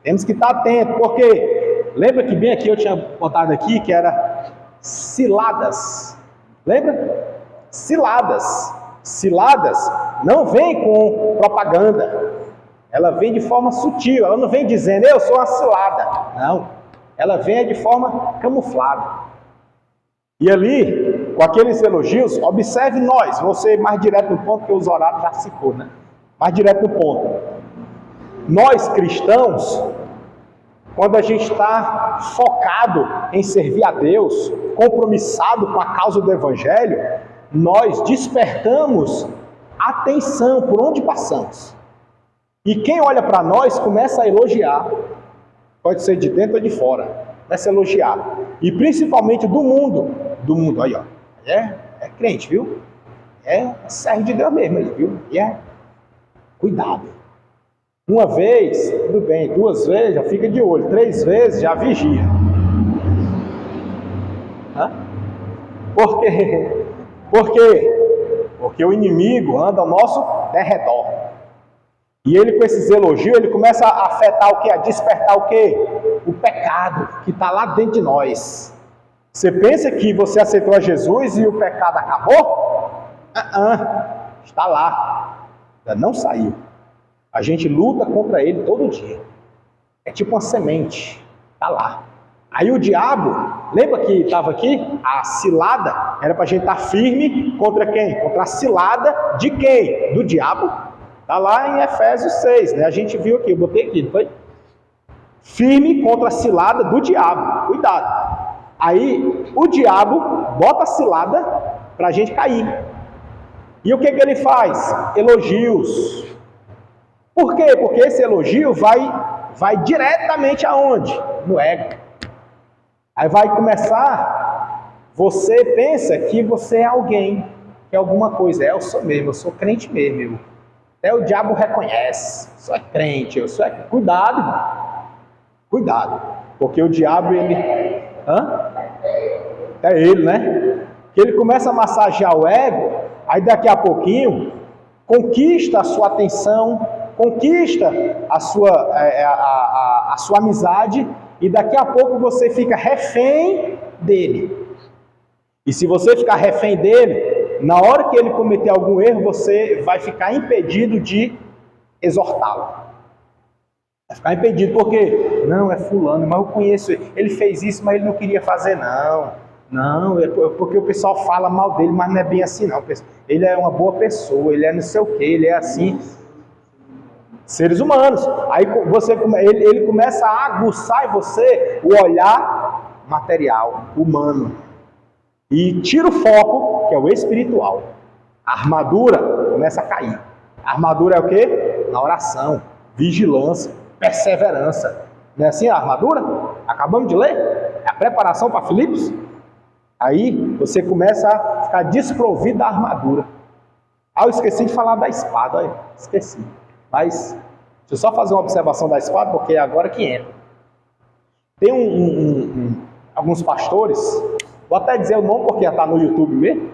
Temos que estar atentos, porque lembra que bem aqui eu tinha botado aqui que era ciladas. Lembra? Ciladas. Ciladas não vem com propaganda. Ela vem de forma sutil. Ela não vem dizendo: eu sou uma cilada. Não. Ela vem de forma camuflada. E ali, com aqueles elogios, observe nós, vou ser mais direto no ponto, porque os horários já se foram, né? Mais direto no ponto. Nós, cristãos, quando a gente está focado em servir a Deus, compromissado com a causa do Evangelho, nós despertamos atenção por onde passamos. E quem olha para nós começa a elogiar, pode ser de dentro ou de fora, começa a elogiar. E principalmente do mundo, aí ó, é crente, viu? É servo de Deus mesmo, viu? Cuidado. Uma vez, tudo bem, 2 vezes, já fica de olho, 3 vezes, já vigia. Por quê? Porque o inimigo anda ao nosso derredor. E ele, com esses elogios, ele começa a afetar o quê? A despertar o quê? O pecado que está lá dentro de nós. Você pensa que você aceitou a Jesus e o pecado acabou? Está lá. Ainda não saiu. A gente luta contra ele todo dia. É tipo uma semente. Está lá. Aí o diabo, lembra que estava aqui? A cilada era para a gente estar firme contra quem? Contra a cilada de quem? Do diabo. Está lá em Efésios 6, né? A gente viu aqui, eu botei aqui, não foi? Firme contra a cilada do diabo. Cuidado. Aí o diabo bota a cilada para a gente cair. E o que ele faz? Elogios. Por quê? Porque esse elogio vai diretamente aonde? No ego. Aí vai começar, você pensa que você é alguém, que é alguma coisa. Eu sou mesmo, eu sou crente mesmo. Até o diabo reconhece, eu sou crente, eu sou... Cuidado, irmão. Cuidado. Porque o diabo, ele... É ele, né? Que ele começa a massagear o ego, aí daqui a pouquinho, conquista a sua atenção, conquista a sua amizade, e daqui a pouco você fica refém dele. E se você ficar refém dele, na hora que ele cometer algum erro, você vai ficar impedido de exortá-lo. Vai ficar impedido, porque não, é fulano, mas eu conheço ele fez isso, mas ele não queria fazer, não, é porque o pessoal fala mal dele, mas não é bem assim não, ele é uma boa pessoa, ele é não sei o que, ele é assim. Seres humanos. Aí ele começa a aguçar em você o olhar material, humano, e tira o foco, que é o espiritual. A armadura começa a cair. A armadura é o quê? Na oração, vigilância, perseverança. Não é assim a armadura? Acabamos de ler? É a preparação para Filipos? Aí você começa a ficar desprovido da armadura. Eu esqueci de falar da espada, olha, esqueci. Mas deixa eu só fazer uma observação da espada, porque é agora que entra. Tem alguns pastores, vou até dizer o nome porque já está no YouTube mesmo,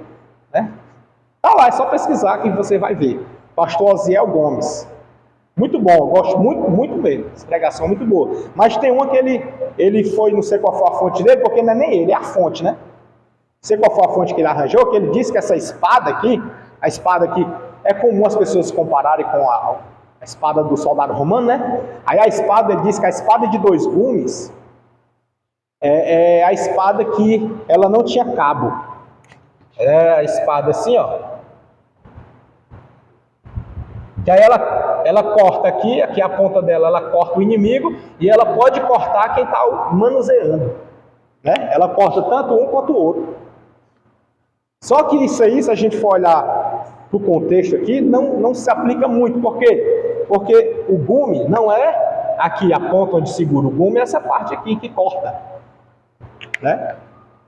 né? Tá lá, é só pesquisar que você vai ver. Pastor Osiel Gomes. Muito bom, eu gosto muito mesmo. Essa pregação é muito boa. Mas tem uma que ele foi, não sei qual foi a fonte dele, porque não é nem ele, é a fonte, né? Não sei qual foi a fonte que ele arranjou, que ele disse que essa espada aqui, a espada aqui, é comum as pessoas compararem com a espada do soldado romano, né? Aí a espada, ele diz que a espada de 2 gumes é a espada que ela não tinha cabo. É a espada assim, ó. Que aí ela corta aqui a ponta dela, ela corta o inimigo e ela pode cortar quem está manuseando, né? Ela corta tanto um quanto o outro. Só que isso aí, se a gente for olhar para o contexto aqui, não se aplica muito. Por quê? Porque o gume não é aqui a ponta onde segura o gume, é essa parte aqui que corta, né?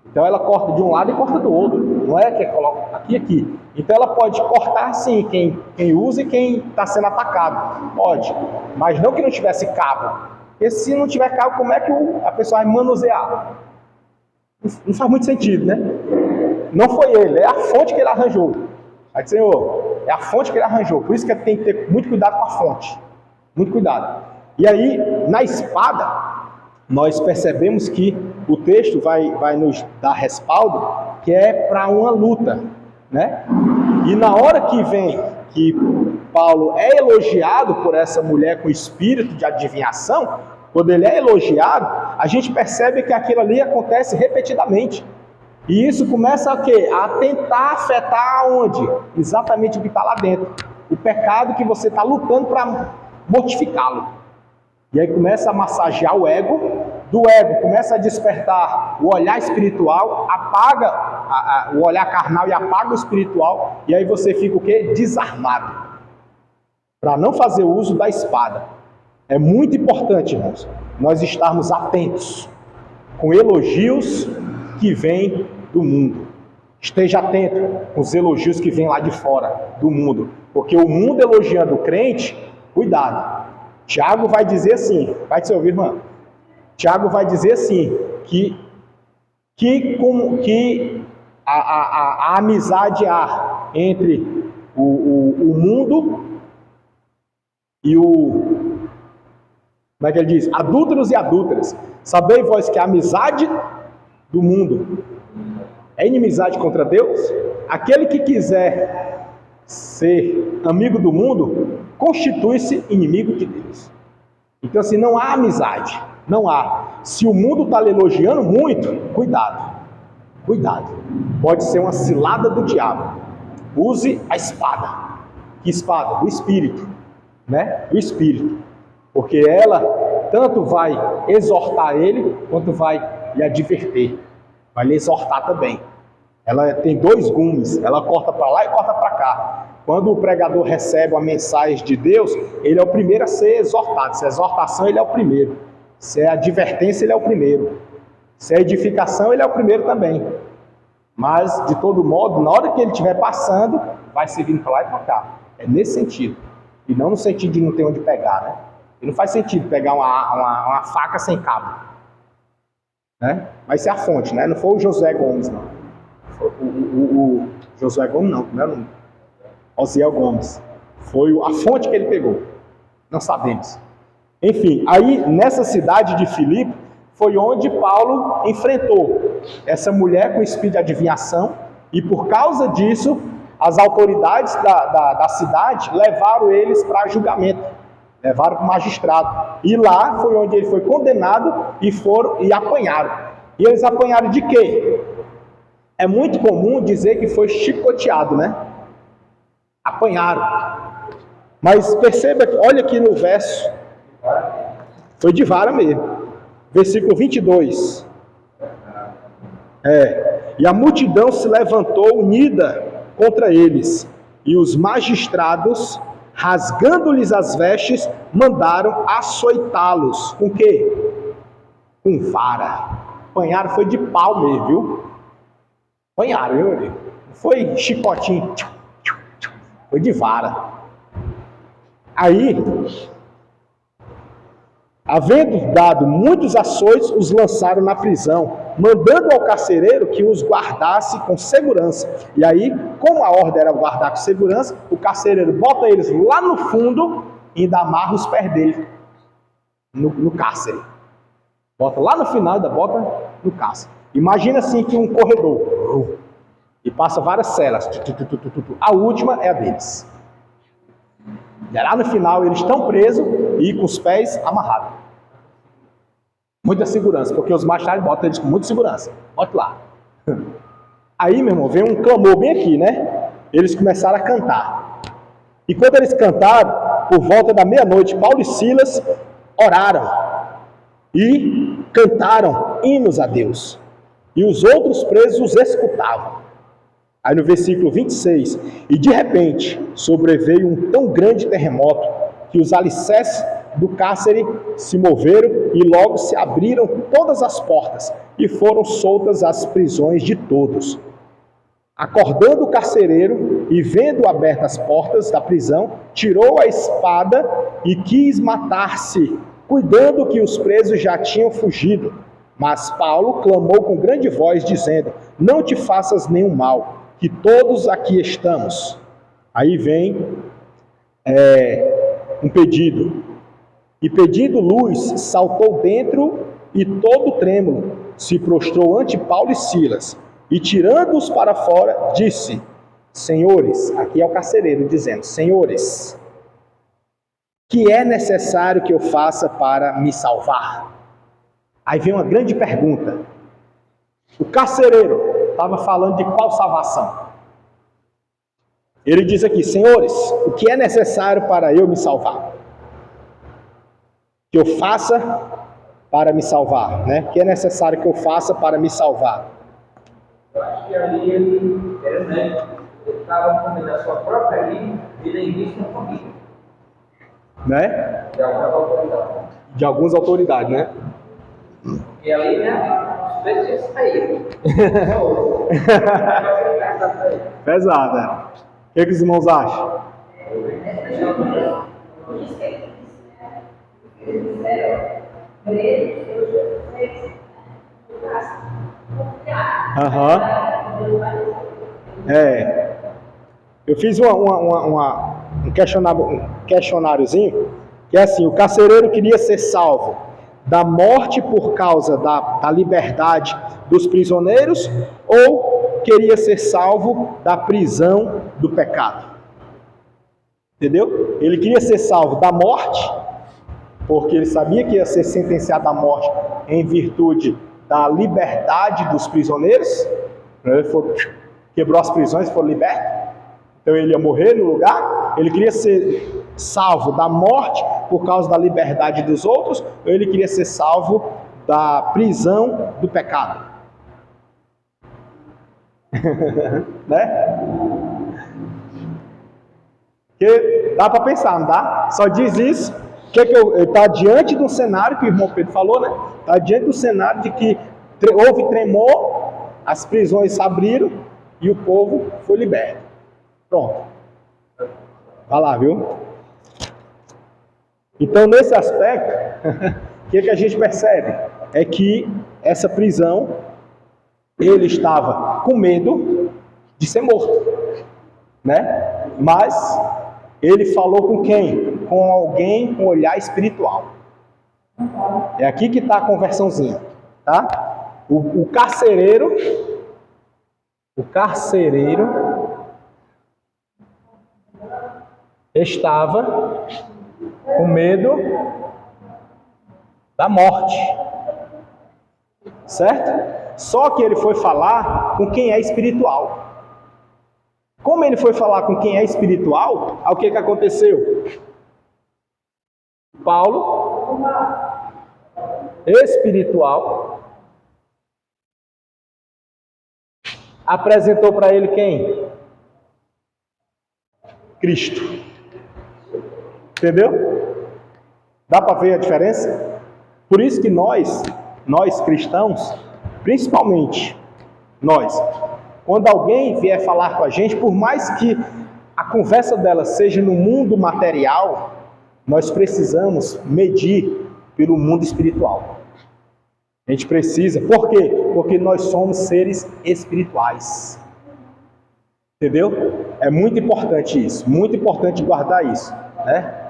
Então ela corta de um lado e corta do outro. Não é que coloca aqui. Então ela pode cortar sim quem usa e quem está sendo atacado. Pode. Mas não que não tivesse cabo. Porque se não tiver cabo, como é que a pessoa vai manusear? Não faz muito sentido, né? Não foi ele, é a fonte que ele arranjou. Aí, Senhor, é a fonte que ele arranjou. Por isso que tem que ter muito cuidado com a fonte. Muito cuidado. E aí, na espada, nós percebemos que o texto vai nos dar respaldo, que é para uma luta, né? E na hora que vem que Paulo é elogiado por essa mulher com espírito de adivinhação, quando ele é elogiado, a gente percebe que aquilo ali acontece repetidamente. E isso começa a quê? A tentar afetar aonde? Exatamente o que está lá dentro. O pecado que você está lutando para mortificá-lo. E aí começa a massagear o ego, do ego começa a despertar o olhar espiritual, apaga o olhar carnal e apaga o espiritual, e aí você fica o quê? Desarmado. Para não fazer uso da espada. É muito importante, irmãos, nós estarmos atentos com elogios que vêm do mundo. Esteja atento com os elogios que vêm lá de fora do mundo, porque o mundo elogiando o crente, cuidado. Tiago vai dizer assim, vai te ouvir, irmão. Tiago vai dizer assim, que a amizade há entre o mundo e como é que ele diz? Adúlteros e adúlteras. Sabei vós que a amizade do mundo é inimizade contra Deus? Aquele que quiser ser amigo do mundo, constitui-se inimigo de Deus. Então assim, não há amizade, não há. Se o mundo está lhe elogiando muito, cuidado, cuidado. Pode ser uma cilada do diabo. Use a espada. Que espada? Do Espírito, né? Do Espírito. Porque ela tanto vai exortar ele, quanto vai lhe advertir. Vai lhe exortar também. Ela tem dois gumes, ela corta para lá e corta para cá. Quando o pregador recebe uma mensagem de Deus, ele é o primeiro a ser exortado. Se é exortação, ele é o primeiro. Se é advertência, ele é o primeiro. Se é edificação, ele é o primeiro também. Mas, de todo modo, na hora que ele estiver passando, vai seguindo para lá e para cá. É nesse sentido. E não no sentido de não ter onde pegar, né? E não faz sentido pegar uma faca sem cabo. Né? Vai ser a fonte, né? Não foi o Josué Gomes, não. O Josué Gomes, não é o nome? Osiel Gomes. Foi a fonte que ele pegou. Não sabemos. Enfim, aí nessa cidade de Filipe, foi onde Paulo enfrentou essa mulher com espírito de adivinhação, e por causa disso, as autoridades da cidade levaram eles para julgamento, levaram para o magistrado. E lá foi onde ele foi condenado e apanharam. E eles apanharam de quê? É muito comum dizer que foi chicoteado, né? Apanharam. Mas perceba, olha aqui no verso, foi de vara mesmo. Versículo 22. E a multidão se levantou unida contra eles, e os magistrados, rasgando-lhes as vestes, mandaram açoitá-los. Com quê? Com vara. Apanharam foi de pau mesmo, viu? Apanharam, viu? Não foi chicotinho. Foi de vara. Aí, havendo dado muitos açoites, os lançaram na prisão, mandando ao carcereiro que os guardasse com segurança. E aí, como a ordem era guardar com segurança, o carcereiro bota eles lá no fundo e ainda amarra os pés dele no cárcere. Bota lá no final, ainda bota no cárcere. Imagina assim que um corredor, e passa várias celas. A última é a deles. E lá no final eles estão presos e com os pés amarrados. Muita segurança, porque os magistrados botam eles com muita segurança. Bota lá. Aí, meu irmão, vem um clamor bem aqui, né? Eles começaram a cantar. E quando eles cantaram, por volta da meia-noite, Paulo e Silas oraram e cantaram hinos a Deus. E os outros presos os escutavam. Aí no versículo 26, e de repente sobreveio um tão grande terremoto que os alicerces do cárcere se moveram e logo se abriram todas as portas e foram soltas as prisões de todos. Acordando o carcereiro e vendo abertas as portas da prisão, tirou a espada e quis matar-se, cuidando que os presos já tinham fugido. Mas Paulo clamou com grande voz, dizendo: não te faças nenhum mal, que todos aqui estamos. Aí vem um pedido. E pedindo luz, saltou dentro e todo trêmulo se prostrou ante Paulo e Silas. E tirando-os para fora, disse: senhores, aqui é o carcereiro dizendo: senhores, que é necessário que eu faça para me salvar? Aí vem uma grande pergunta. O carcereiro estava falando de qual salvação? Ele diz aqui: senhores, o que é necessário para eu me salvar? Que eu faça para me salvar, né? O que é necessário que eu faça para me salvar? Eu acho que ali ele estava comendo a sua própria língua e nem disse no comigo. Né? De algumas autoridades. De algumas autoridades, né? E ali, né? Os presos saíram. Pesado, né? O que os irmãos acham? Eu fiz um questionáriozinho, que é assim: o carcereiro queria ser salvo da morte por causa da liberdade dos prisioneiros, ou queria ser salvo da prisão do pecado? Entendeu? Ele queria ser salvo da morte, porque ele sabia que ia ser sentenciado à morte em virtude da liberdade dos prisioneiros. Ele quebrou as prisões e foi liberto. Então ele ia morrer no lugar. Ele queria ser salvo da morte por causa da liberdade dos outros, ou ele queria ser salvo da prisão do pecado? Né? Porque dá para pensar, não dá? Só diz isso. Está diante do cenário que o irmão Pedro falou, né? Está diante do cenário de que houve tremor, as prisões se abriram e o povo foi liberto. Pronto. Vai lá, viu? Então, nesse aspecto, o que a gente percebe? É que essa prisão, ele estava com medo de ser morto, né? Mas ele falou com quem? Com alguém com olhar espiritual. É aqui que está a conversãozinha, tá? O carcereiro estava com medo da morte, certo? Só que ele foi falar com quem é espiritual. Como ele foi falar com quem é espiritual, o que aconteceu? Paulo, espiritual, apresentou para ele quem? Cristo. Entendeu? Dá para ver a diferença? Por isso que nós cristãos, principalmente nós, quando alguém vier falar com a gente, por mais que a conversa dela seja no mundo material, nós precisamos medir pelo mundo espiritual. A gente precisa. Por quê? Porque nós somos seres espirituais. Entendeu? É muito importante isso. Muito importante guardar isso, né?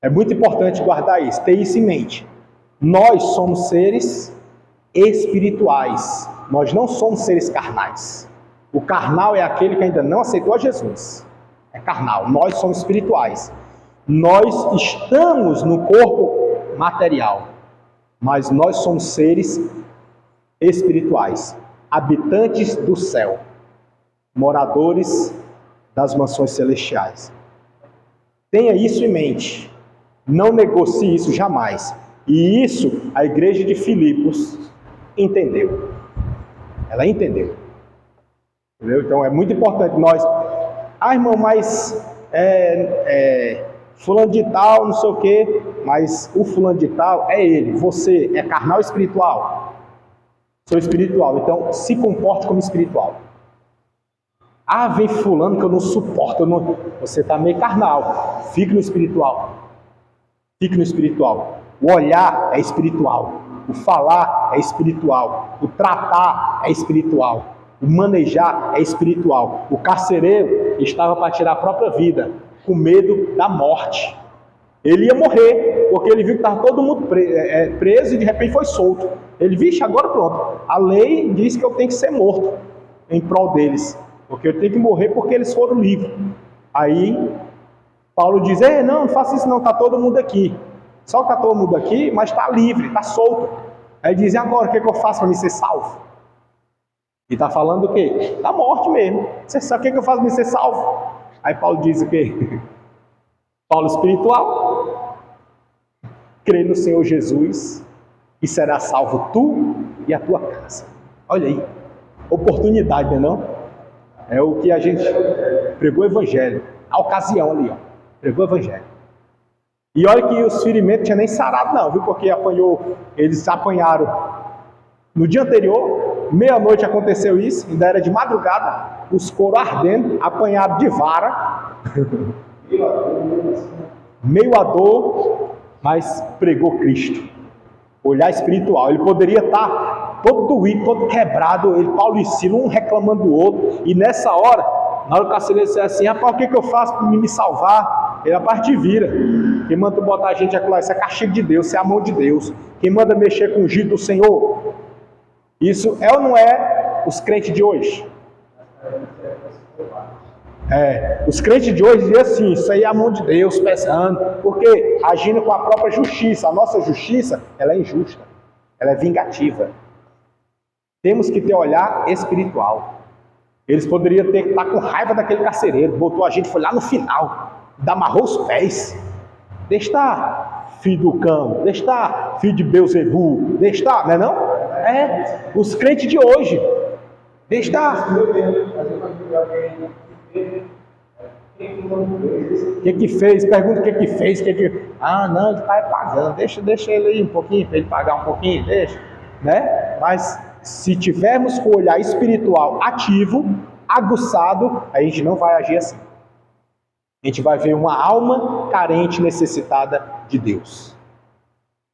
É muito importante guardar isso. Ter isso em mente. Nós somos seres espirituais. Nós não somos seres carnais. O carnal é aquele que ainda não aceitou a Jesus. É carnal. Nós somos espirituais. Nós estamos no corpo material, mas nós somos seres espirituais, habitantes do céu, moradores das mansões celestiais. Tenha isso em mente. Não negocie isso jamais. E isso a igreja de Filipos entendeu. Ela entendeu. Entendeu? Então é muito importante nós... irmão, mas... fulano de tal, não sei o quê, mas o fulano de tal é ele. Você é carnal ou espiritual? Sou espiritual, então se comporte como espiritual. Vem fulano que eu não suporto. Você está meio carnal. Fique no espiritual. Fique no espiritual. O olhar é espiritual. O falar é espiritual. O tratar é espiritual. O manejar é espiritual. O carcereiro estava para tirar a própria vida, com medo da morte. Ele ia morrer, porque ele viu que estava todo mundo preso e de repente foi solto. Ele, vixe, agora pronto. A lei diz que eu tenho que ser morto em prol deles, porque eu tenho que morrer porque eles foram livres. Aí, Paulo diz, não faça isso não, está todo mundo aqui. Só que está todo mundo aqui, mas está livre, está solto. Aí diz, e agora, o que eu faço para me ser salvo? E está falando o quê? Da morte mesmo. Você sabe o que eu faço para me ser salvo? Aí Paulo diz o quê? Paulo espiritual, crê no Senhor Jesus e será salvo tu e a tua casa. Olha aí, oportunidade, não? É o que a gente pregou o evangelho, a ocasião ali, ó, pregou o evangelho. E olha que os ferimentos não tinham nem sarado não, viu? Porque eles apanharam no dia anterior, meia-noite aconteceu isso, ainda era de madrugada, os coros ardendo, apanharam de vara, meio a dor, mas pregou Cristo. Olhar espiritual. Ele poderia estar todo doído, todo quebrado, Paulo e Silas, um reclamando do outro, e nessa hora, na hora que o carcereiro disse assim, rapaz, o que eu faço para me salvar? Ele, rapaz, te vira. Quem manda botar a gente aqui, isso é castigo de Deus, isso é a mão de Deus. Quem manda mexer com o ungido do Senhor? Isso é ou não é os crentes de hoje? Os crentes de hoje dizem assim, isso aí é a mão de Deus pesando, porque agindo com a própria justiça. A nossa justiça, ela é injusta, ela é vingativa. Temos que ter olhar espiritual. Eles poderiam ter que estar com raiva daquele carcereiro, botou a gente, foi lá no final, amarrou os pés. Deixa estar, filho do cão, deixa estar, filho de Beuzebu, deixa estar, não é não? Os crentes de hoje, Deixa estar. O que fez? Pergunta o que fez. Ah, não, ele está pagando. Deixa ele aí um pouquinho, para ele pagar um pouquinho, deixa. Né? Mas se tivermos com o olhar espiritual ativo, aguçado, a gente não vai agir assim. A gente vai ver uma alma carente, necessitada de Deus.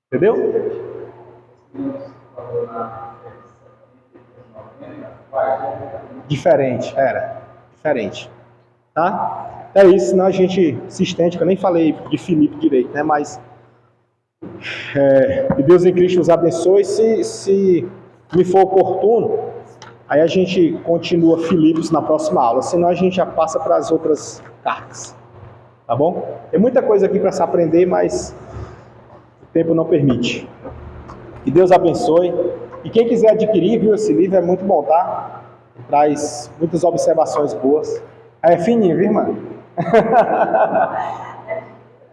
Entendeu? Diferente. Tá? É isso, senão a gente se estende, que eu nem falei de Filipe direito, né? Mas que Deus em Cristo os abençoe. Se me for oportuno, aí a gente continua Filipos na próxima aula, senão a gente já passa para as outras cartas. Tá bom? Tem muita coisa aqui para se aprender, mas o tempo não permite. Que Deus abençoe. E quem quiser adquirir, viu, esse livro é muito bom, tá? Traz muitas observações boas. É fininho, viu, irmã?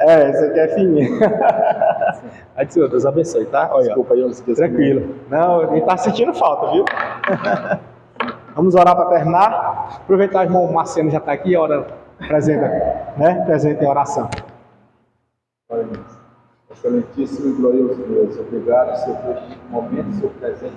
Esse aqui é fininho. Aí, Senhor, Deus abençoe, tá? Olha, desculpa aí, eu esqueci. Tranquilo. Não, ele tá sentindo falta, viu? Vamos orar para terminar. Aproveitar, o irmão Marciano já está aqui, hora presente, né? Presente em oração. Excelentíssimo e glorioso Deus, obrigado, Senhor, por este momento, Senhor, presente.